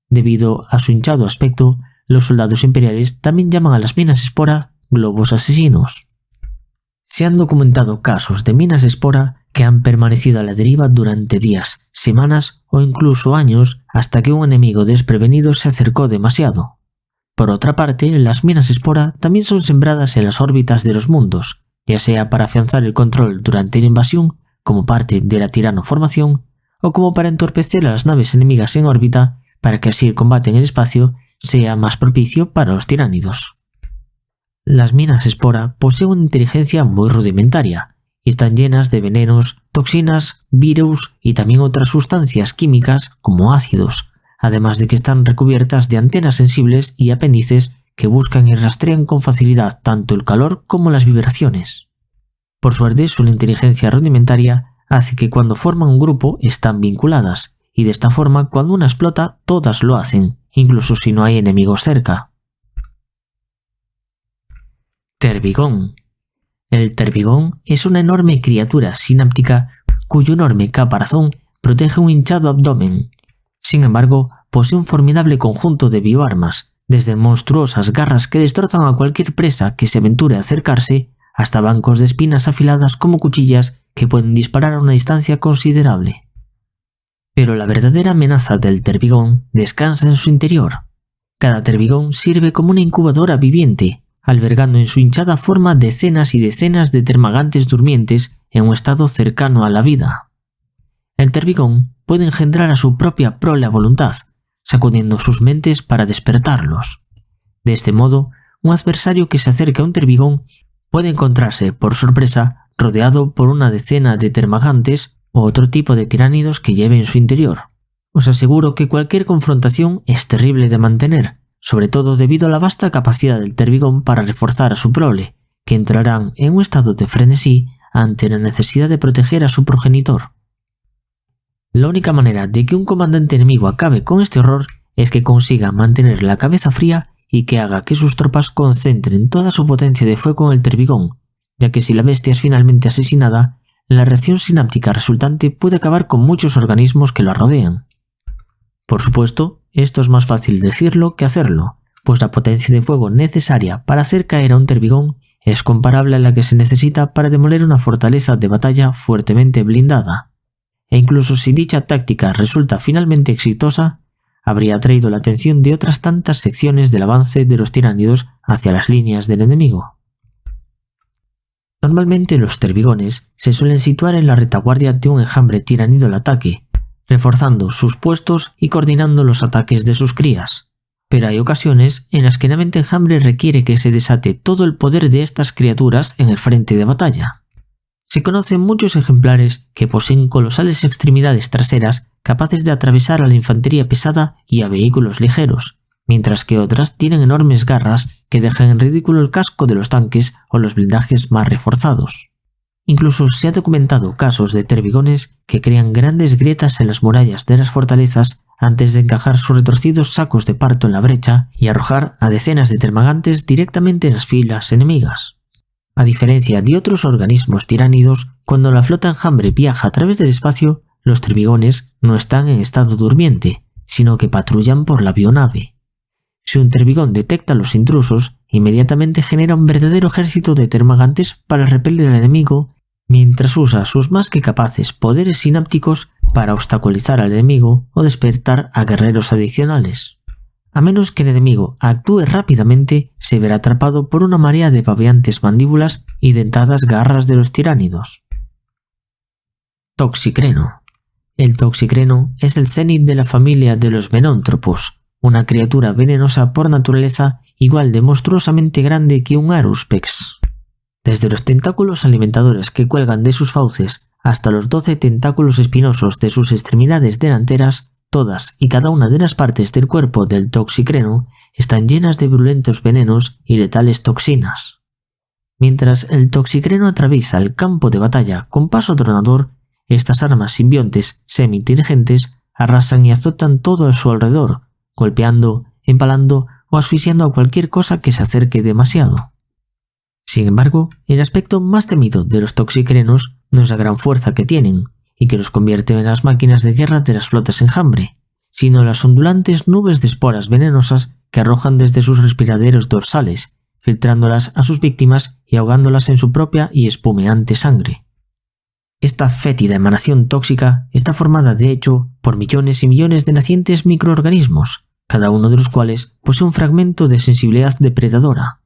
Debido a su hinchado aspecto, los soldados imperiales también llaman a las minas espora globos asesinos. Se han documentado casos de minas espora que han permanecido a la deriva durante días, semanas o incluso años hasta que un enemigo desprevenido se acercó demasiado. Por otra parte, las minas espora también son sembradas en las órbitas de los mundos, ya sea para afianzar el control durante la invasión como parte de la tiranoformación o como para entorpecer a las naves enemigas en órbita para que así el combate en el espacio sea más propicio para los tiránidos. Las minas espora poseen una inteligencia muy rudimentaria y están llenas de venenos, toxinas, virus y también otras sustancias químicas como ácidos, además de que están recubiertas de antenas sensibles y apéndices que buscan y rastrean con facilidad tanto el calor como las vibraciones. Por suerte, su inteligencia rudimentaria hace que cuando forman un grupo están vinculadas, y de esta forma cuando una explota todas lo hacen, incluso si no hay enemigos cerca. Tervigón. El tervigón es una enorme criatura sináptica cuyo enorme caparazón protege un hinchado abdomen. Sin embargo, posee un formidable conjunto de bioarmas, desde monstruosas garras que destrozan a cualquier presa que se aventure a acercarse, hasta bancos de espinas afiladas como cuchillas que pueden disparar a una distancia considerable. Pero la verdadera amenaza del tervigón descansa en su interior. Cada tervigón sirve como una incubadora viviente, albergando en su hinchada forma decenas y decenas de termagantes durmientes en un estado cercano a la vida. El tervigón puede engendrar a su propia prole a voluntad, sacudiendo sus mentes para despertarlos. De este modo, un adversario que se acerca a un tervigón puede encontrarse, por sorpresa, rodeado por una decena de termagantes o otro tipo de tiránidos que lleve en su interior. Os aseguro que cualquier confrontación es terrible de mantener, sobre todo debido a la vasta capacidad del tervigón para reforzar a su prole, que entrarán en un estado de frenesí ante la necesidad de proteger a su progenitor. La única manera de que un comandante enemigo acabe con este horror es que consiga mantener la cabeza fría y que haga que sus tropas concentren toda su potencia de fuego en el tervigón, ya que si la bestia es finalmente asesinada, la reacción sináptica resultante puede acabar con muchos organismos que la rodean. Por supuesto, esto es más fácil decirlo que hacerlo, pues la potencia de fuego necesaria para hacer caer a un tervigón es comparable a la que se necesita para demoler una fortaleza de batalla fuertemente blindada. E incluso si dicha táctica resulta finalmente exitosa, habría atraído la atención de otras tantas secciones del avance de los tiránidos hacia las líneas del enemigo. Normalmente los tervigones se suelen situar en la retaguardia de un enjambre tiránido al ataque, reforzando sus puestos y coordinando los ataques de sus crías. Pero hay ocasiones en las que la mente enjambre requiere que se desate todo el poder de estas criaturas en el frente de batalla. Se conocen muchos ejemplares que poseen colosales extremidades traseras capaces de atravesar a la infantería pesada y a vehículos ligeros, mientras que otras tienen enormes garras que dejan en ridículo el casco de los tanques o los blindajes más reforzados. Incluso se ha documentado casos de tervigones que crean grandes grietas en las murallas de las fortalezas antes de encajar sus retorcidos sacos de parto en la brecha y arrojar a decenas de termagantes directamente en las filas enemigas. A diferencia de otros organismos tiránidos, cuando la flota enjambre viaja a través del espacio, los tervigones no están en estado durmiente, sino que patrullan por la bionave. Si un tervigón detecta a los intrusos, inmediatamente genera un verdadero ejército de termagantes para repeler al enemigo, mientras usa sus más que capaces poderes sinápticos para obstaculizar al enemigo o despertar a guerreros adicionales. A menos que el enemigo actúe rápidamente, se verá atrapado por una marea de babeantes mandíbulas y dentadas garras de los tiránidos. Toxicreno. El toxicreno es el cenit de la familia de los venóntropos, una criatura venenosa por naturaleza igual de monstruosamente grande que un Aruspex. Desde los tentáculos alimentadores que cuelgan de sus fauces hasta los 12 tentáculos espinosos de sus extremidades delanteras, todas y cada una de las partes del cuerpo del toxicreno están llenas de virulentos venenos y letales toxinas. Mientras el toxicreno atraviesa el campo de batalla con paso atronador, estas armas simbiontes semi-inteligentes arrasan y azotan todo a su alrededor, golpeando, empalando o asfixiando a cualquier cosa que se acerque demasiado. Sin embargo, el aspecto más temido de los toxicrenos no es la gran fuerza que tienen, y que los convierte en las máquinas de guerra de las flotas enjambre, sino las ondulantes nubes de esporas venenosas que arrojan desde sus respiraderos dorsales, filtrándolas a sus víctimas y ahogándolas en su propia y espumeante sangre. Esta fétida emanación tóxica está formada de hecho por millones y millones de nacientes microorganismos, cada uno de los cuales posee un fragmento de sensibilidad depredadora.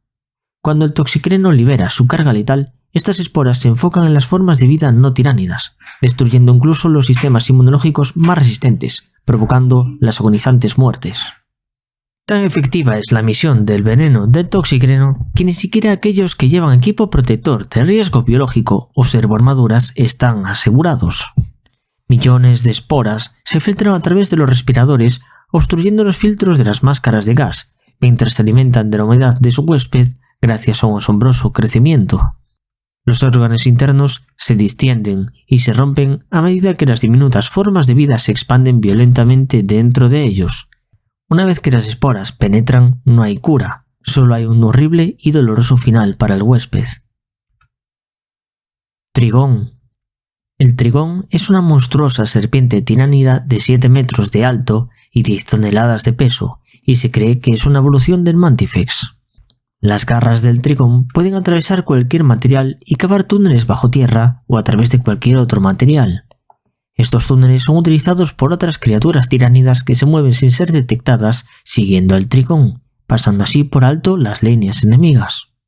Cuando el toxicreno libera su carga letal, estas esporas se enfocan en las formas de vida no tiránidas, destruyendo incluso los sistemas inmunológicos más resistentes, provocando las agonizantes muertes. Tan efectiva es la misión del veneno del toxicreno que ni siquiera aquellos que llevan equipo protector de riesgo biológico o servoarmaduras están asegurados. Millones de esporas se filtran a través de los respiradores, obstruyendo los filtros de las máscaras de gas, mientras se alimentan de la humedad de su huésped gracias a un asombroso crecimiento. Los órganos internos se distienden y se rompen a medida que las diminutas formas de vida se expanden violentamente dentro de ellos. Una vez que las esporas penetran, no hay cura, solo hay un horrible y doloroso final para el huésped. Trigón. El trigón es una monstruosa serpiente tiránida de 7 metros de alto y 10 toneladas de peso, y se cree que es una evolución del Mantifex. Las garras del trigón pueden atravesar cualquier material y cavar túneles bajo tierra o a través de cualquier otro material. Estos túneles son utilizados por otras criaturas tiránidas que se mueven sin ser detectadas siguiendo al trigón, pasando así por alto las líneas enemigas.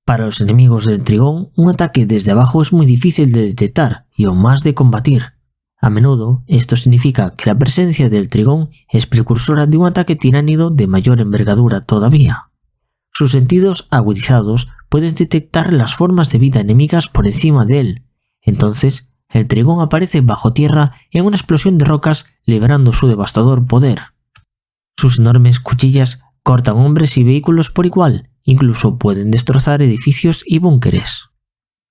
Para los enemigos del trigón, un ataque desde abajo es muy difícil de detectar y aún más de combatir. A menudo, esto significa que la presencia del trigón es precursora de un ataque tiránido de mayor envergadura todavía. Sus sentidos agudizados pueden detectar las formas de vida enemigas por encima de él. Entonces, el trigón aparece bajo tierra en una explosión de rocas, liberando su devastador poder. Sus enormes cuchillas cortan hombres y vehículos por igual, incluso pueden destrozar edificios y búnkeres.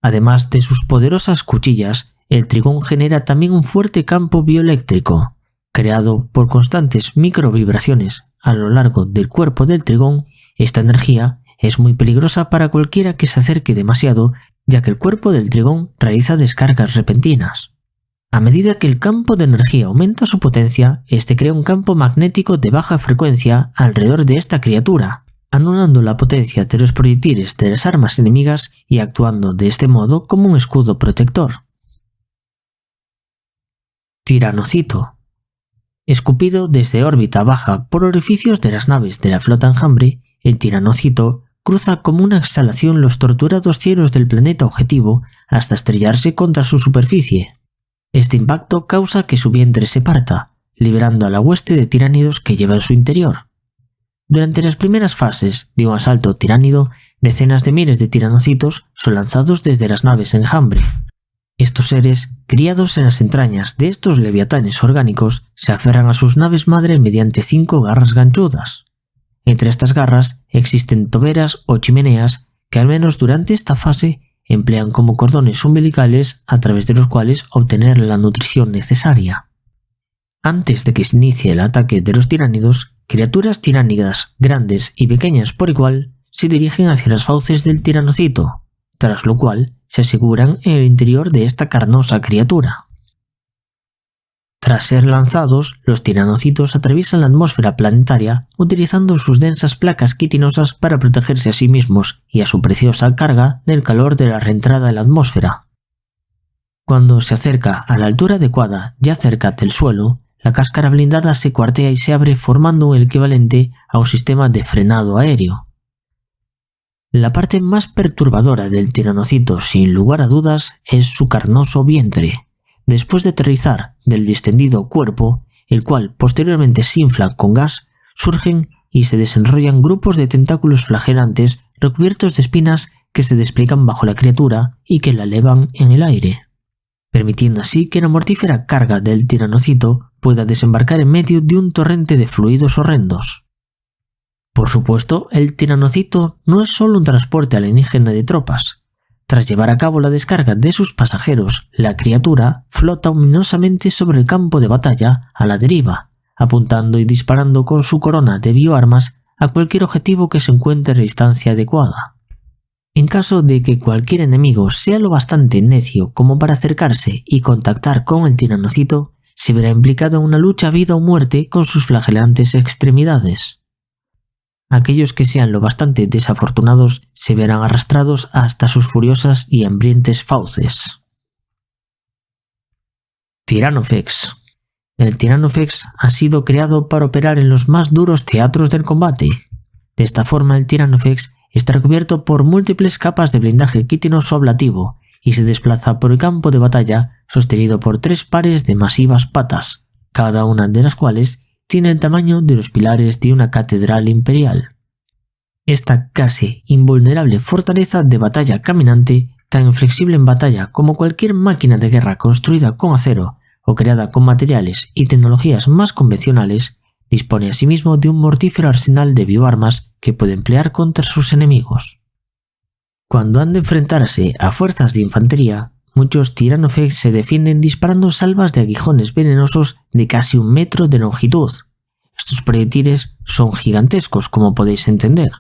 Además de sus poderosas cuchillas, el trigón genera también un fuerte campo bioeléctrico, creado por constantes microvibraciones a lo largo del cuerpo del trigón. Esta energía es muy peligrosa para cualquiera que se acerque demasiado, ya que el cuerpo del trigón realiza descargas repentinas. A medida que el campo de energía aumenta su potencia, este crea un campo magnético de baja frecuencia alrededor de esta criatura, anulando la potencia de los proyectiles de las armas enemigas y actuando de este modo como un escudo protector. Tiranocito. Escupido desde órbita baja por orificios de las naves de la flota enjambre, el tiranocito cruza como una exhalación los torturados cielos del planeta objetivo hasta estrellarse contra su superficie. Este impacto causa que su vientre se parta, liberando a la hueste de tiránidos que lleva en su interior. Durante las primeras fases de un asalto tiránido, decenas de miles de tiranocitos son lanzados desde las naves enjambre. Estos seres, criados en las entrañas de estos leviatanes orgánicos, se aferran a sus naves madre mediante 5 garras ganchudas. Entre estas garras existen toberas o chimeneas que al menos durante esta fase emplean como cordones umbilicales a través de los cuales obtener la nutrición necesaria. Antes de que se inicie el ataque de los tiránidos, criaturas tiránidas grandes y pequeñas por igual se dirigen hacia las fauces del tiranocito, tras lo cual se aseguran en el interior de esta carnosa criatura. Tras ser lanzados, los tiranocitos atraviesan la atmósfera planetaria utilizando sus densas placas quitinosas para protegerse a sí mismos y a su preciosa carga del calor de la reentrada en la atmósfera. Cuando se acerca a la altura adecuada, ya cerca del suelo, la cáscara blindada se cuartea y se abre formando el equivalente a un sistema de frenado aéreo. La parte más perturbadora del tiranocito, sin lugar a dudas, es su carnoso vientre. Después de aterrizar del distendido cuerpo, el cual posteriormente se infla con gas, surgen y se desenrollan grupos de tentáculos flagelantes recubiertos de espinas que se despliegan bajo la criatura y que la elevan en el aire, permitiendo así que la mortífera carga del tiranocito pueda desembarcar en medio de un torrente de fluidos horrendos. Por supuesto, el tiranocito no es solo un transporte alienígena de tropas. Tras llevar a cabo la descarga de sus pasajeros, la criatura flota ominosamente sobre el campo de batalla a la deriva, apuntando y disparando con su corona de bioarmas a cualquier objetivo que se encuentre a distancia adecuada. En caso de que cualquier enemigo sea lo bastante necio como para acercarse y contactar con el tiranocito, se verá implicado en una lucha a vida o muerte con sus flagelantes extremidades. Aquellos que sean lo bastante desafortunados se verán arrastrados hasta sus furiosas y hambrientes fauces. Tyranofex. El Tyranofex ha sido creado para operar en los más duros teatros del combate. De esta forma, el Tyranofex está recubierto por múltiples capas de blindaje quitinoso ablativo y se desplaza por el campo de batalla sostenido por 3 pares de masivas patas, cada una de las cuales tiene el tamaño de los pilares de una catedral imperial. Esta casi invulnerable fortaleza de batalla caminante, tan inflexible en batalla como cualquier máquina de guerra construida con acero o creada con materiales y tecnologías más convencionales, dispone asimismo de un mortífero arsenal de bioarmas que puede emplear contra sus enemigos. Cuando han de enfrentarse a fuerzas de infantería, muchos Tyranofex se defienden disparando salvas de aguijones venenosos de casi 1 metro de longitud. Estos proyectiles son gigantescos, como podéis entender.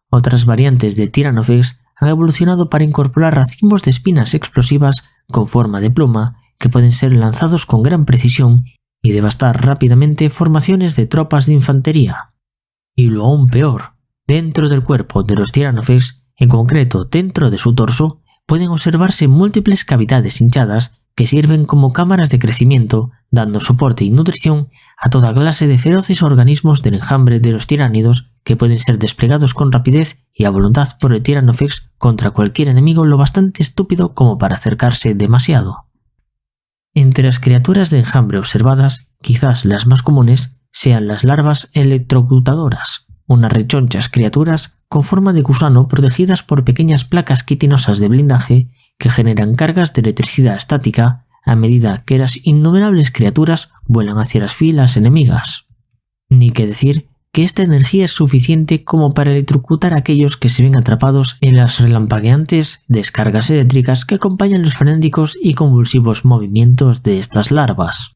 Otras variantes de Tyranofex han evolucionado para incorporar racimos de espinas explosivas con forma de pluma que pueden ser lanzados con gran precisión y devastar rápidamente formaciones de tropas de infantería. Y lo aún peor, dentro del cuerpo de los Tyranofex, en concreto dentro de su torso, pueden observarse múltiples cavidades hinchadas que sirven como cámaras de crecimiento, dando soporte y nutrición a toda clase de feroces organismos del enjambre de los tiránidos que pueden ser desplegados con rapidez y a voluntad por el Tyranofex contra cualquier enemigo lo bastante estúpido como para acercarse demasiado. Entre las criaturas de enjambre observadas, quizás las más comunes sean las larvas electrocutadoras, unas rechonchas criaturas con forma de gusano protegidas por pequeñas placas quitinosas de blindaje que generan cargas de electricidad estática a medida que las innumerables criaturas vuelan hacia las filas enemigas. Ni que decir que esta energía es suficiente como para electrocutar a aquellos que se ven atrapados en las relampagueantes descargas eléctricas que acompañan los frenéticos y convulsivos movimientos de estas larvas.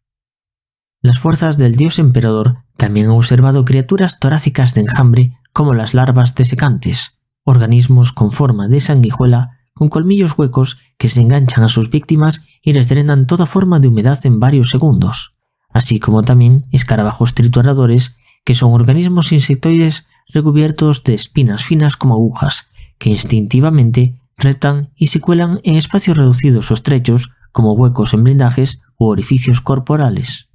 Las fuerzas del dios emperador también han observado criaturas torácicas de enjambre como las larvas desecantes, organismos con forma de sanguijuela con colmillos huecos que se enganchan a sus víctimas y les drenan toda forma de humedad en varios segundos, así como también escarabajos trituradores que son organismos insectoides recubiertos de espinas finas como agujas que instintivamente reptan y se cuelan en espacios reducidos o estrechos como huecos en blindajes u orificios corporales.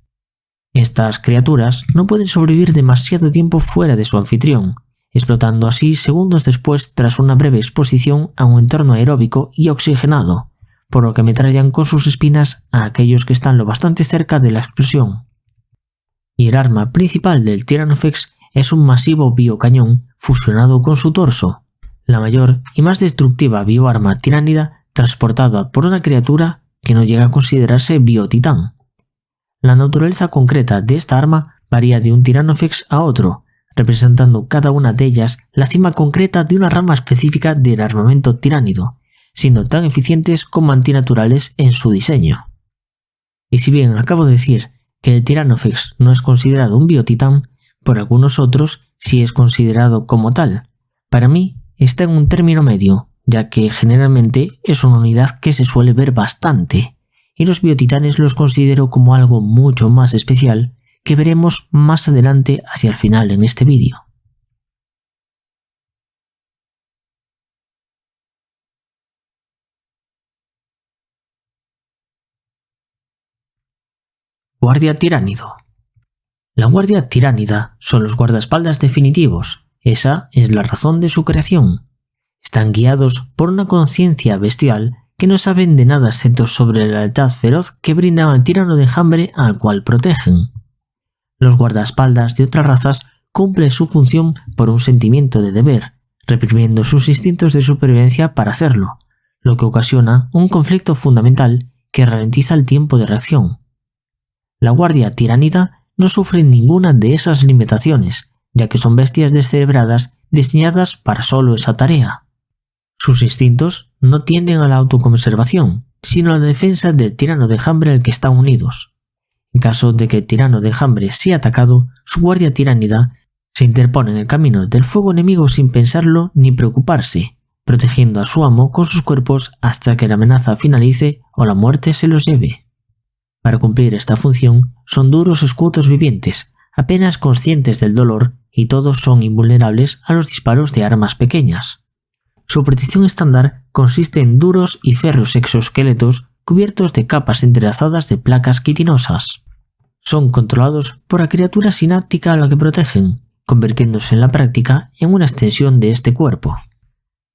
Estas criaturas no pueden sobrevivir demasiado tiempo fuera de su anfitrión, explotando así segundos después tras una breve exposición a un entorno aeróbico y oxigenado, por lo que ametrallan con sus espinas a aquellos que están lo bastante cerca de la explosión. Y el arma principal del Tyranofex es un masivo biocañón fusionado con su torso, la mayor y más destructiva bioarma tiránida transportada por una criatura que no llega a considerarse biotitán. La naturaleza concreta de esta arma varía de un Tyranofex a otro, representando cada una de ellas la cima concreta de una rama específica del armamento tiránido, siendo tan eficientes como antinaturales en su diseño. Y si bien acabo de decir que el Tyranofex no es considerado un biotitán, por algunos otros sí es considerado como tal. Para mí está en un término medio, ya que generalmente es una unidad que se suele ver bastante, y los biotitanes los considero como algo mucho más especial que veremos más adelante hacia el final en este vídeo. Guardia tiránido. La guardia tiránida son los guardaespaldas definitivos. Esa es la razón de su creación. Están guiados por una conciencia bestial que no saben de nada excepto sobre la lealtad feroz que brindan al tirano de enjambre al cual protegen. Los guardaespaldas de otras razas cumplen su función por un sentimiento de deber, reprimiendo sus instintos de supervivencia para hacerlo, lo que ocasiona un conflicto fundamental que ralentiza el tiempo de reacción. La guardia tiránida no sufre ninguna de esas limitaciones, ya que son bestias descerebradas diseñadas para solo esa tarea. Sus instintos no tienden a la autoconservación, sino a la defensa del tirano de enjambre al que están unidos. En caso de que el tirano de enjambre sea atacado, su guardia tiránida se interpone en el camino del fuego enemigo sin pensarlo ni preocuparse, protegiendo a su amo con sus cuerpos hasta que la amenaza finalice o la muerte se los lleve. Para cumplir esta función, son duros escudos vivientes, apenas conscientes del dolor, y todos son invulnerables a los disparos de armas pequeñas. Su protección estándar consiste en duros y férreos exoesqueletos cubiertos de capas entrelazadas de placas quitinosas. Son controlados por la criatura sináptica a la que protegen, convirtiéndose en la práctica en una extensión de este cuerpo.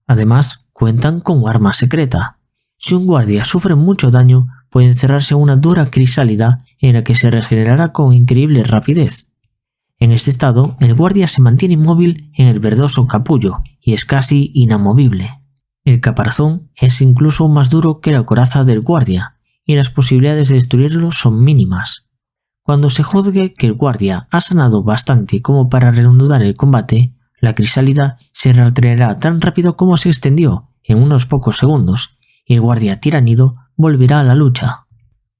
Además, cuentan con arma secreta. Si un guardia sufre mucho daño, puede encerrarse en una dura crisálida en la que se regenerará con increíble rapidez. En este estado, el guardia se mantiene inmóvil en el verdoso capullo y es casi inamovible. El caparazón es incluso más duro que la coraza del guardia, y las posibilidades de destruirlo son mínimas. Cuando se juzgue que el guardia ha sanado bastante como para reanudar el combate, la crisálida se retraerá tan rápido como se extendió, en unos pocos segundos, y el guardia tiránido volverá a la lucha.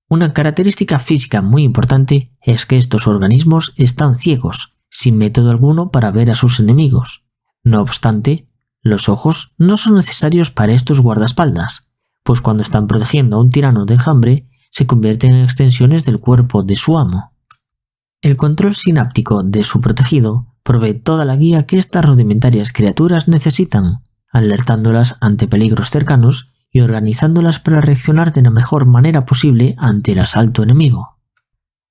Una característica física muy importante es que estos organismos están ciegos, sin método alguno para ver a sus enemigos. No obstante, los ojos no son necesarios para estos guardaespaldas, pues cuando están protegiendo a un tirano de enjambre, se convierten en extensiones del cuerpo de su amo. El control sináptico de su protegido provee toda la guía que estas rudimentarias criaturas necesitan, alertándolas ante peligros cercanos y organizándolas para reaccionar de la mejor manera posible ante el asalto enemigo.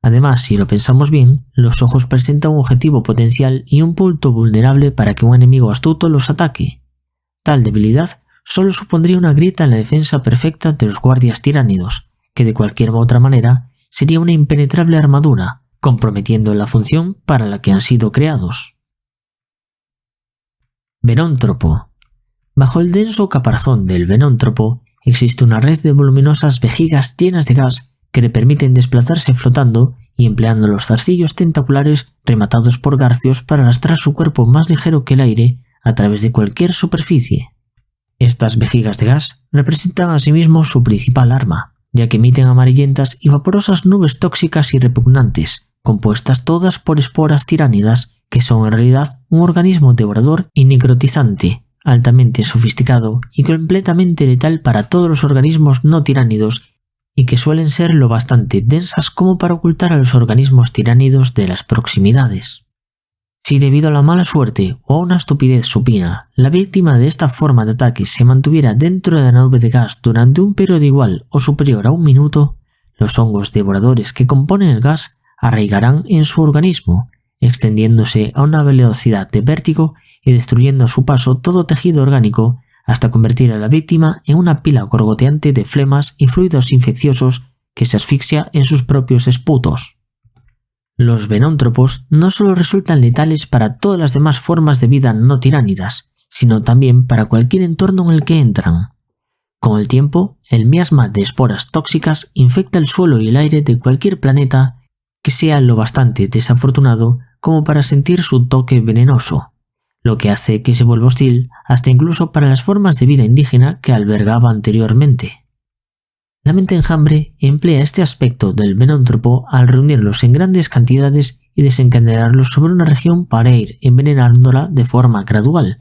Además, si lo pensamos bien, los ojos presentan un objetivo potencial y un punto vulnerable para que un enemigo astuto los ataque. Tal debilidad solo supondría una grieta en la defensa perfecta de los guardias tiránidos, que de cualquier otra manera sería una impenetrable armadura, comprometiendo la función para la que han sido creados. Venóntropo. Bajo el denso caparazón del venóntropo existe una red de voluminosas vejigas llenas de gas que le permiten desplazarse flotando y empleando los zarcillos tentaculares rematados por garfios para arrastrar su cuerpo más ligero que el aire a través de cualquier superficie. Estas vejigas de gas representan asimismo su principal arma, ya que emiten amarillentas y vaporosas nubes tóxicas y repugnantes, compuestas todas por esporas tiránidas, que son en realidad un organismo devorador y necrotizante, altamente sofisticado y completamente letal para todos los organismos no tiránidos, y que suelen ser lo bastante densas como para ocultar a los organismos tiránidos de las proximidades. Si debido a la mala suerte o a una estupidez supina, la víctima de esta forma de ataque se mantuviera dentro de la nube de gas durante un periodo igual o superior a un minuto, los hongos devoradores que componen el gas arraigarán en su organismo, extendiéndose a una velocidad de vértigo y destruyendo a su paso todo tejido orgánico hasta convertir a la víctima en una pila gorgoteante de flemas y fluidos infecciosos que se asfixia en sus propios esputos. Los venóntropos no solo resultan letales para todas las demás formas de vida no tiránidas, sino también para cualquier entorno en el que entran. Con el tiempo, el miasma de esporas tóxicas infecta el suelo y el aire de cualquier planeta que sea lo bastante desafortunado como para sentir su toque venenoso, lo que hace que se vuelva hostil hasta incluso para las formas de vida indígena que albergaba anteriormente. La mente enjambre emplea este aspecto del venóntropo al reunirlos en grandes cantidades y desencadenarlos sobre una región para ir envenenándola de forma gradual,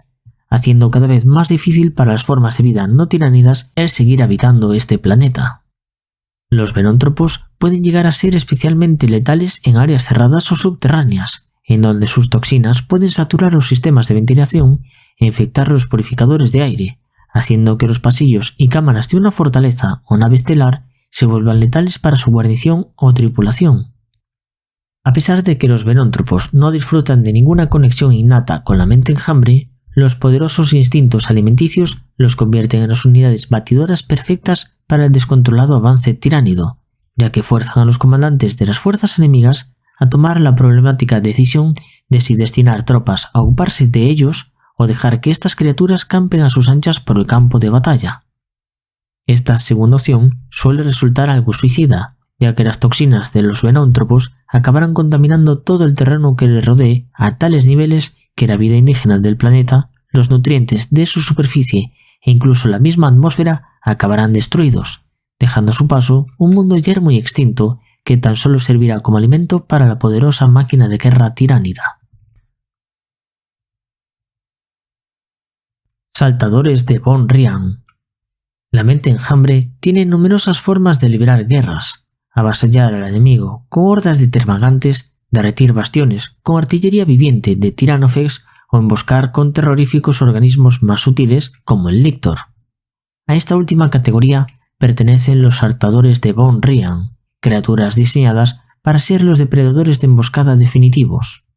haciendo cada vez más difícil para las formas de vida no tiránidas el seguir habitando este planeta. Los venóntropos pueden llegar a ser especialmente letales en áreas cerradas o subterráneas, en donde sus toxinas pueden saturar los sistemas de ventilación e infectar los purificadores de aire, haciendo que los pasillos y cámaras de una fortaleza o nave estelar se vuelvan letales para su guarnición o tripulación. A pesar de que los venóntropos no disfrutan de ninguna conexión innata con la mente enjambre, los poderosos instintos alimenticios los convierten en las unidades batidoras perfectas para el descontrolado avance tiránido, ya que fuerzan a los comandantes de las fuerzas enemigas a tomar la problemática decisión de si destinar tropas a ocuparse de ellos o dejar que estas criaturas campen a sus anchas por el campo de batalla. Esta segunda opción suele resultar algo suicida, ya que las toxinas de los venóntropos acabarán contaminando todo el terreno que les rodee a tales niveles que la vida indígena del planeta, los nutrientes de su superficie e incluso la misma atmósfera acabarán destruidos, dejando a su paso un mundo yermo y extinto que tan solo servirá como alimento para la poderosa máquina de guerra tiránida. Saltadores de Von Ryan. La mente enjambre tiene numerosas formas de librar guerras, avasallar al enemigo con hordas de termagantes, derretir bastiones con artillería viviente de tiranofex o emboscar con terroríficos organismos más sutiles como el lictor. A esta última categoría pertenecen los saltadores de Von Ryan, criaturas diseñadas para ser los depredadores de emboscada definitivos.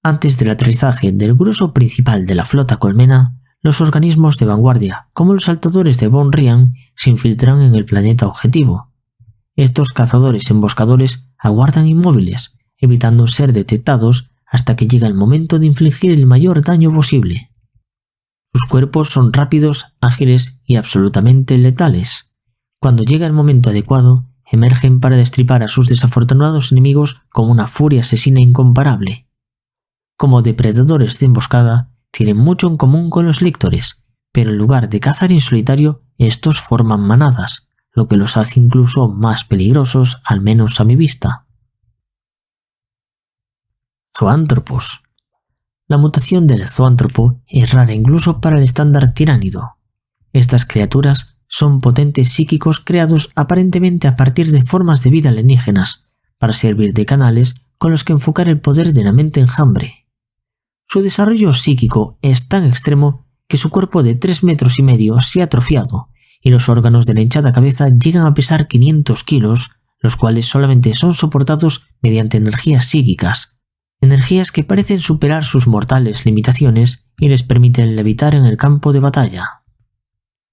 Antes del aterrizaje del grueso principal de la flota colmena, los organismos de vanguardia, como los saltadores de Von Ryan, se infiltran en el planeta objetivo. Estos cazadores emboscadores aguardan inmóviles, evitando ser detectados hasta que llega el momento de infligir el mayor daño posible. Sus cuerpos son rápidos, ágiles y absolutamente letales. Cuando llega el momento adecuado, emergen para destripar a sus desafortunados enemigos con una furia asesina incomparable. Como depredadores de emboscada, tienen mucho en común con los líctores, pero en lugar de cazar en solitario, estos forman manadas, lo que los hace incluso más peligrosos, al menos a mi vista. Zoántropos. La mutación del zoántropo es rara incluso para el estándar tiránido. Estas criaturas son potentes psíquicos creados aparentemente a partir de formas de vida alienígenas, para servir de canales con los que enfocar el poder de la mente enjambre. Su desarrollo psíquico es tan extremo que su cuerpo de 3,5 metros se ha atrofiado y los órganos de la hinchada cabeza llegan a pesar 500 kilos, los cuales solamente son soportados mediante energías psíquicas, energías que parecen superar sus mortales limitaciones y les permiten levitar en el campo de batalla.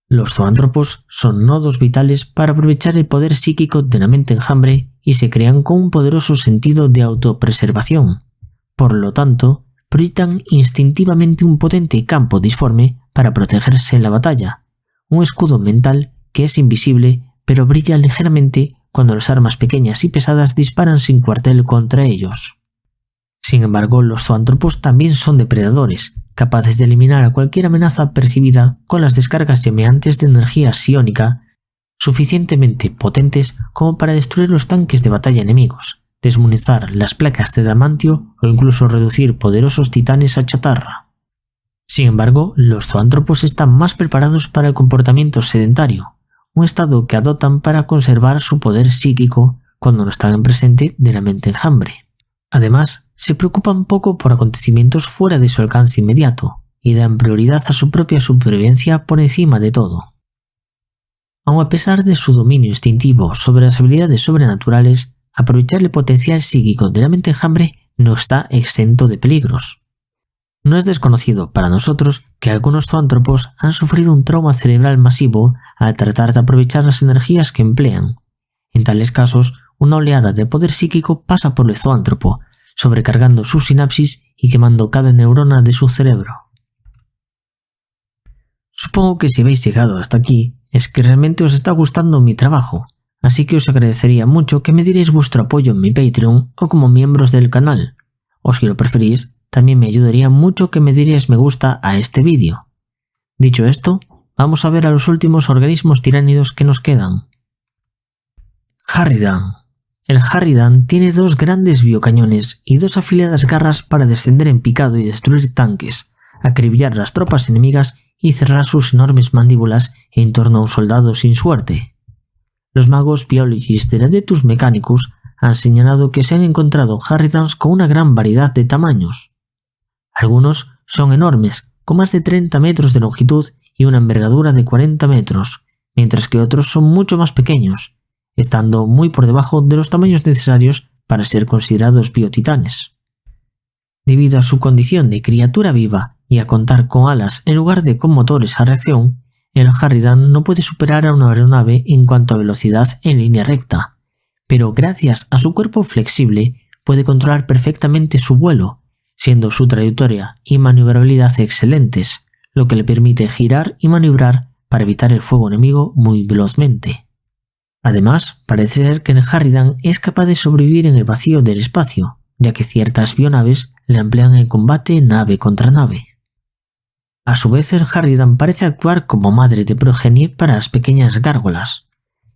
Los zoántropos son nodos vitales para aprovechar el poder psíquico de la mente enjambre y se crean con un poderoso sentido de autopreservación. Por lo tanto, proyectan instintivamente un potente campo disforme para protegerse en la batalla, un escudo mental que es invisible pero brilla ligeramente cuando las armas pequeñas y pesadas disparan sin cuartel contra ellos. Sin embargo, los zoántropos también son depredadores, capaces de eliminar a cualquier amenaza percibida con las descargas llameantes de energía psiónica suficientemente potentes como para destruir los tanques de batalla enemigos, desmunizar las placas de adamantio o incluso reducir poderosos titanes a chatarra. Sin embargo, los zoántropos están más preparados para el comportamiento sedentario, un estado que adoptan para conservar su poder psíquico cuando no están en presente de la mente enjambre. Además, se preocupan poco por acontecimientos fuera de su alcance inmediato y dan prioridad a su propia supervivencia por encima de todo. Aun a pesar de su dominio instintivo sobre las habilidades sobrenaturales, aprovechar el potencial psíquico de la mente enjambre no está exento de peligros. No es desconocido para nosotros que algunos zoántropos han sufrido un trauma cerebral masivo al tratar de aprovechar las energías que emplean. En tales casos, una oleada de poder psíquico pasa por el zoántropo, sobrecargando sus sinapsis y quemando cada neurona de su cerebro. Supongo que si habéis llegado hasta aquí, es que realmente os está gustando mi trabajo. Así que os agradecería mucho que me dierais vuestro apoyo en mi Patreon o como miembros del canal. O si lo preferís, también me ayudaría mucho que me dierais me gusta a este vídeo. Dicho esto, vamos a ver a los últimos organismos tiránidos que nos quedan. Harridan. El Harridan tiene 2 grandes biocañones y 2 afiladas garras para descender en picado y destruir tanques, acribillar las tropas enemigas y cerrar sus enormes mandíbulas en torno a un soldado sin suerte. Los magos biologists del Adeptus Mechanicus han señalado que se han encontrado Harridans con una gran variedad de tamaños. Algunos son enormes, con más de 30 metros de longitud y una envergadura de 40 metros, mientras que otros son mucho más pequeños, estando muy por debajo de los tamaños necesarios para ser considerados biotitanes. Debido a su condición de criatura viva y a contar con alas en lugar de con motores a reacción, el Harridan no puede superar a una aeronave en cuanto a velocidad en línea recta, pero gracias a su cuerpo flexible puede controlar perfectamente su vuelo, siendo su trayectoria y maniobrabilidad excelentes, lo que le permite girar y maniobrar para evitar el fuego enemigo muy velozmente. Además, parece ser que el Harridan es capaz de sobrevivir en el vacío del espacio, ya que ciertas bionaves le emplean en combate nave contra nave. A su vez, el Harridan parece actuar como madre de progenie para las pequeñas gárgolas.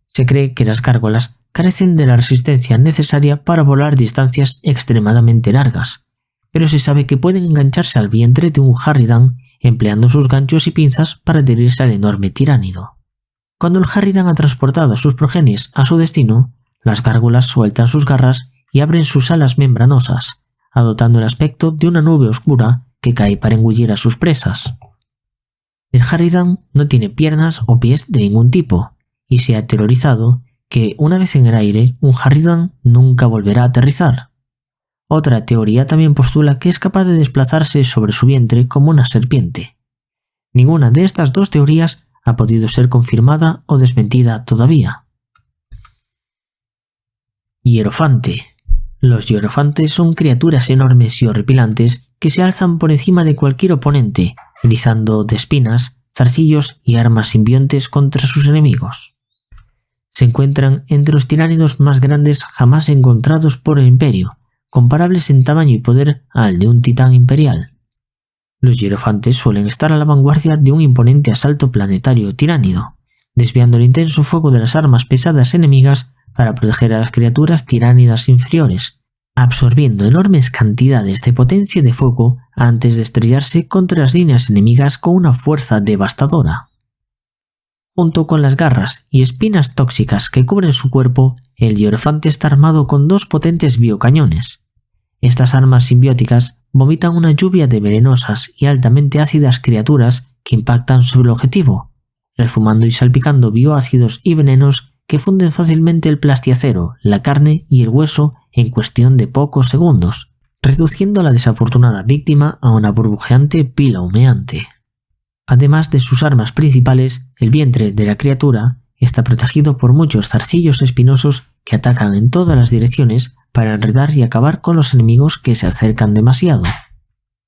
Se cree que las gárgolas carecen de la resistencia necesaria para volar distancias extremadamente largas, pero se sabe que pueden engancharse al vientre de un Harridan empleando sus ganchos y pinzas para adherirse al enorme tiránido. Cuando el Harridan ha transportado a sus progenies a su destino, las gárgolas sueltan sus garras y abren sus alas membranosas, adoptando el aspecto de una nube oscura que cae para engullir a sus presas. El Harridan no tiene piernas o pies de ningún tipo, y se ha teorizado que una vez en el aire, un Harridan nunca volverá a aterrizar. Otra teoría también postula que es capaz de desplazarse sobre su vientre como una serpiente. Ninguna de estas dos teorías ha podido ser confirmada o desmentida todavía. Hierofante. Los hierofantes son criaturas enormes y horripilantes que se alzan por encima de cualquier oponente, erizando de espinas, zarcillos y armas simbiontes contra sus enemigos. Se encuentran entre los tiránidos más grandes jamás encontrados por el Imperio, comparables en tamaño y poder al de un titán imperial. Los hierofantes suelen estar a la vanguardia de un imponente asalto planetario tiránido, desviando el intenso fuego de las armas pesadas enemigas para proteger a las criaturas tiránidas inferiores, absorbiendo enormes cantidades de potencia de fuego antes de estrellarse contra las líneas enemigas con una fuerza devastadora. Junto con las garras y espinas tóxicas que cubren su cuerpo, el hierofante está armado con dos potentes biocañones. Estas armas simbióticas vomitan una lluvia de venenosas y altamente ácidas criaturas que impactan sobre el objetivo, rezumando y salpicando bioácidos y venenos que funden fácilmente el plastiacero, la carne y el hueso en cuestión de pocos segundos, reduciendo a la desafortunada víctima a una burbujeante pila humeante. Además de sus armas principales, el vientre de la criatura está protegido por muchos zarcillos espinosos que atacan en todas las direcciones para enredar y acabar con los enemigos que se acercan demasiado.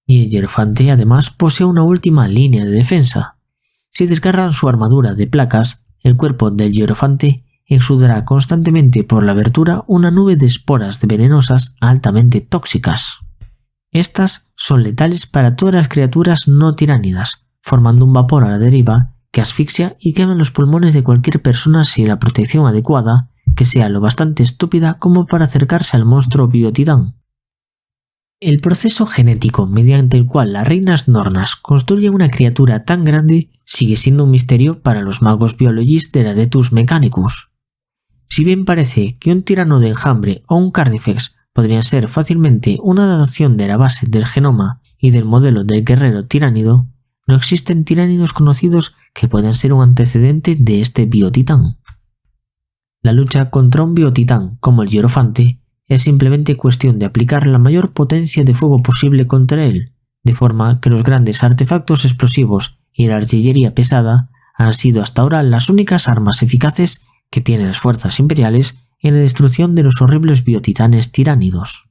Y el hierofante además posee una última línea de defensa. Si desgarran su armadura de placas, el cuerpo del hierofante exudará constantemente por la abertura una nube de esporas venenosas altamente tóxicas. Estas son letales para todas las criaturas no tiránidas, formando un vapor a la deriva que asfixia y quema los pulmones de cualquier persona sin la protección adecuada, que sea lo bastante estúpida como para acercarse al monstruo biotitán. El proceso genético mediante el cual las reinas nornas construyen una criatura tan grande sigue siendo un misterio para los magos biologis del Adeptus Mechanicus. Si bien parece que un tirano de enjambre o un Carnifex podrían ser fácilmente una adaptación de la base del genoma y del modelo del guerrero tiránido, no existen tiránidos conocidos que puedan ser un antecedente de este biotitán. La lucha contra un biotitán como el hierofante es simplemente cuestión de aplicar la mayor potencia de fuego posible contra él, de forma que los grandes artefactos explosivos y la artillería pesada han sido hasta ahora las únicas armas eficaces que tienen las fuerzas imperiales en la destrucción de los horribles biotitanes tiránidos.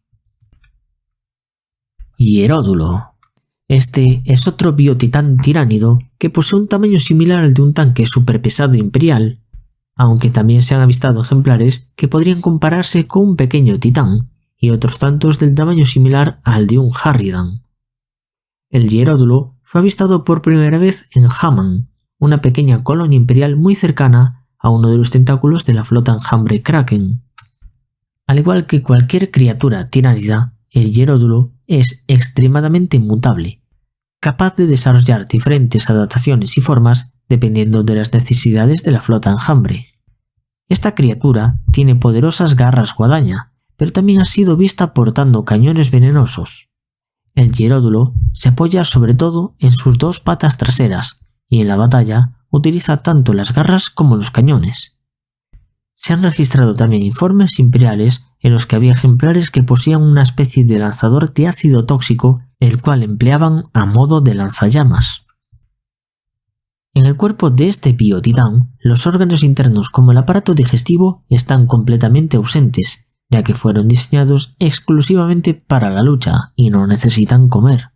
Hieródulo. Este es otro biotitán tiránido que posee un tamaño similar al de un tanque superpesado imperial, aunque también se han avistado ejemplares que podrían compararse con un pequeño titán y otros tantos del tamaño similar al de un Harridan. El hieródulo fue avistado por primera vez en Haman, una pequeña colonia imperial muy cercana a uno de los tentáculos de la flota enjambre Kraken. Al igual que cualquier criatura tiránida, el hieródulo es extremadamente mutable, capaz de desarrollar diferentes adaptaciones y formas dependiendo de las necesidades de la flota enjambre. Esta criatura tiene poderosas garras guadaña, pero también ha sido vista portando cañones venenosos. El hieródulo se apoya sobre todo en sus dos patas traseras y en la batalla utiliza tanto las garras como los cañones. Se han registrado también informes imperiales en los que había ejemplares que poseían una especie de lanzador de ácido tóxico, el cual empleaban a modo de lanzallamas. En el cuerpo de este biotitán, los órganos internos como el aparato digestivo están completamente ausentes, ya que fueron diseñados exclusivamente para la lucha y no necesitan comer.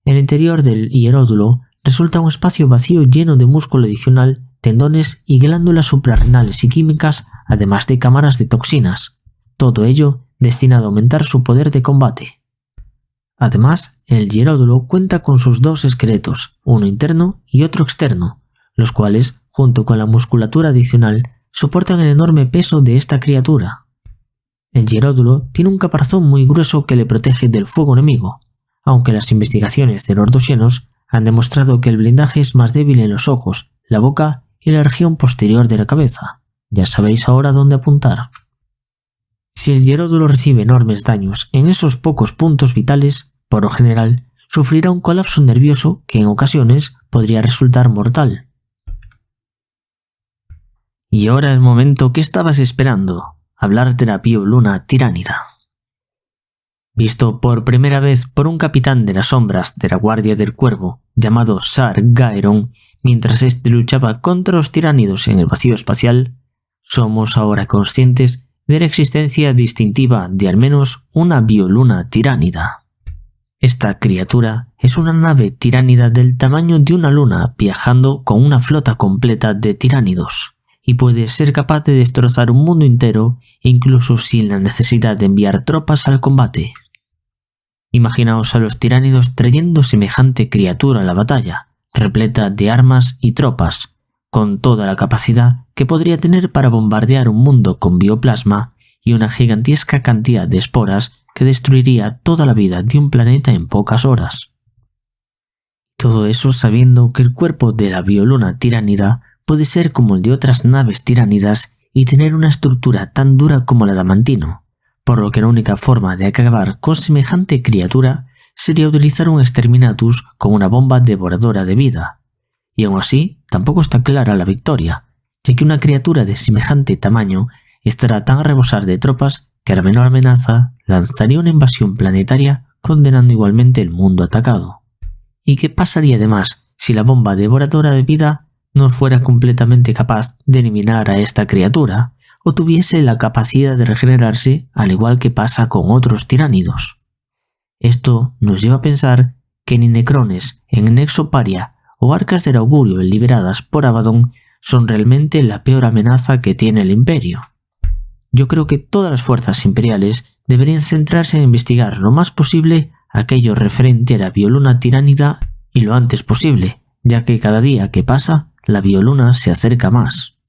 El interior del hieródulo resulta un espacio vacío lleno de músculo adicional, tendones y glándulas suprarrenales y químicas, además de cámaras de toxinas. Todo ello destinado a aumentar su poder de combate. Además, el hieródulo cuenta con sus dos esqueletos, uno interno y otro externo, los cuales, junto con la musculatura adicional, soportan el enorme peso de esta criatura. El hieródulo tiene un caparazón muy grueso que le protege del fuego enemigo, aunque las investigaciones de los dosianos han demostrado que el blindaje es más débil en los ojos, la boca y la región posterior de la cabeza. Ya sabéis ahora dónde apuntar. Si el hieródulo recibe enormes daños en esos pocos puntos vitales, por lo general, sufrirá un colapso nervioso que en ocasiones podría resultar mortal. Y ahora el momento que estabas esperando, hablar de la bioluna tiránida. Visto por primera vez por un capitán de las sombras de la Guardia del Cuervo, llamado Sar Gaeron, mientras éste luchaba contra los tiránidos en el vacío espacial, somos ahora conscientes de la existencia distintiva de al menos una bioluna tiránida. Esta criatura es una nave tiránida del tamaño de una luna viajando con una flota completa de tiránidos, y puede ser capaz de destrozar un mundo entero incluso sin la necesidad de enviar tropas al combate. Imaginaos a los tiránidos trayendo semejante criatura a la batalla, repleta de armas y tropas, con toda la capacidad que podría tener para bombardear un mundo con bioplasma y una gigantesca cantidad de esporas que destruiría toda la vida de un planeta en pocas horas. Todo eso sabiendo que el cuerpo de la bioluna tiránida puede ser como el de otras naves tiránidas y tener una estructura tan dura como la de Amantino, por lo que la única forma de acabar con semejante criatura sería utilizar un exterminatus con una bomba devoradora de vida. Y aún así, tampoco está clara la victoria, ya que una criatura de semejante tamaño estará tan a rebosar de tropas que a la menor amenaza lanzaría una invasión planetaria condenando igualmente el mundo atacado. ¿Y qué pasaría además si la bomba devoradora de vida no fuera completamente capaz de eliminar a esta criatura o tuviese la capacidad de regenerarse al igual que pasa con otros tiránidos? Esto nos lleva a pensar que ni Necrones en Nexoparia o Arcas del Augurio liberadas por Abaddon son realmente la peor amenaza que tiene el Imperio. Yo creo que todas las fuerzas imperiales deberían centrarse en investigar lo más posible aquello referente a la bioluna tiránida y lo antes posible, ya que cada día que pasa, la bioluna se acerca más.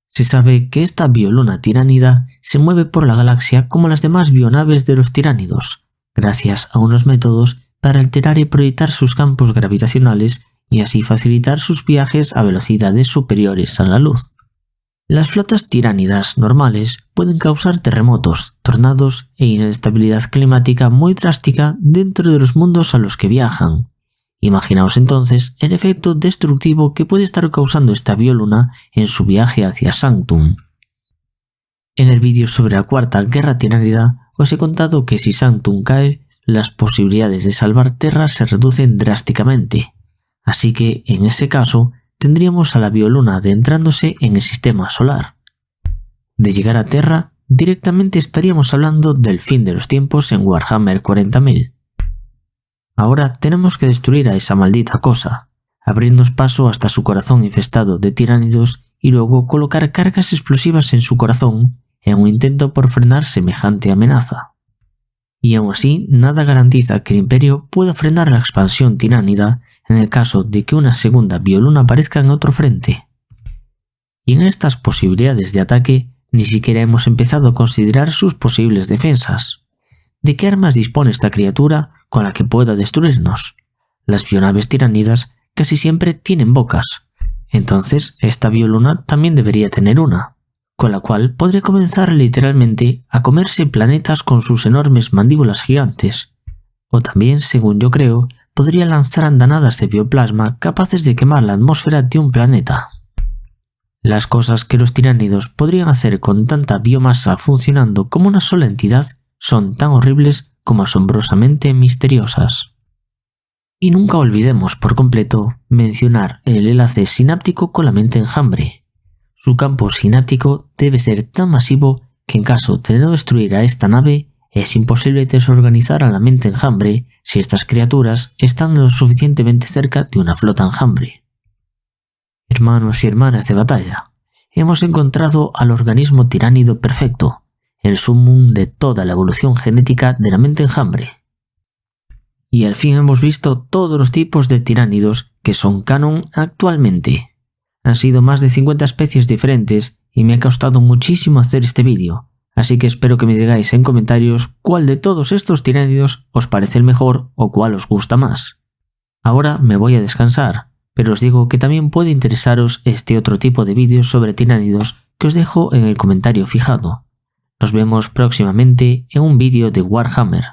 Se sabe que esta bioluna tiránida se mueve por la galaxia como las demás bionaves de los tiránidos, gracias a unos métodos para alterar y proyectar sus campos gravitacionales y así facilitar sus viajes a velocidades superiores a la luz. Las flotas tiránidas normales pueden causar terremotos, tornados e inestabilidad climática muy drástica dentro de los mundos a los que viajan. Imaginaos entonces el efecto destructivo que puede estar causando esta bioluna en su viaje hacia Sanctum. En el vídeo sobre la Cuarta Guerra Tiránida os he contado que si Sanctum cae, las posibilidades de salvar Terra se reducen drásticamente, así que en ese caso tendríamos a la bioluna adentrándose en el sistema solar. De llegar a Terra, directamente estaríamos hablando del fin de los tiempos en Warhammer 40.000. Ahora tenemos que destruir a esa maldita cosa, abrirnos paso hasta su corazón infestado de tiránidos y luego colocar cargas explosivas en su corazón en un intento por frenar semejante amenaza. Y aún así, nada garantiza que el Imperio pueda frenar la expansión tiránida en el caso de que una segunda bioluna aparezca en otro frente. Y en estas posibilidades de ataque, ni siquiera hemos empezado a considerar sus posibles defensas. ¿De qué armas dispone esta criatura con la que pueda destruirnos? Las bionaves tiránidas casi siempre tienen bocas, entonces esta bioluna también debería tener una, con la cual podría comenzar literalmente a comerse planetas con sus enormes mandíbulas gigantes, o también, según yo creo, podría lanzar andanadas de bioplasma capaces de quemar la atmósfera de un planeta. Las cosas que los tiránidos podrían hacer con tanta biomasa funcionando como una sola entidad son tan horribles como asombrosamente misteriosas. Y nunca olvidemos por completo mencionar el enlace sináptico con la mente enjambre. Su campo sináptico debe ser tan masivo que en caso de no destruir a esta nave, es imposible desorganizar a la mente enjambre si estas criaturas están lo suficientemente cerca de una flota enjambre. Hermanos y hermanas de batalla, hemos encontrado al organismo tiránido perfecto, el sumum de toda la evolución genética de la mente enjambre. Y al fin hemos visto todos los tipos de tiránidos que son canon actualmente. Han sido más de 50 especies diferentes y me ha costado muchísimo hacer este vídeo, así que espero que me digáis en comentarios cuál de todos estos tiránidos os parece el mejor o cuál os gusta más. Ahora me voy a descansar, pero os digo que también puede interesaros este otro tipo de vídeos sobre tiránidos que os dejo en el comentario fijado. Nos vemos próximamente en un vídeo de Warhammer.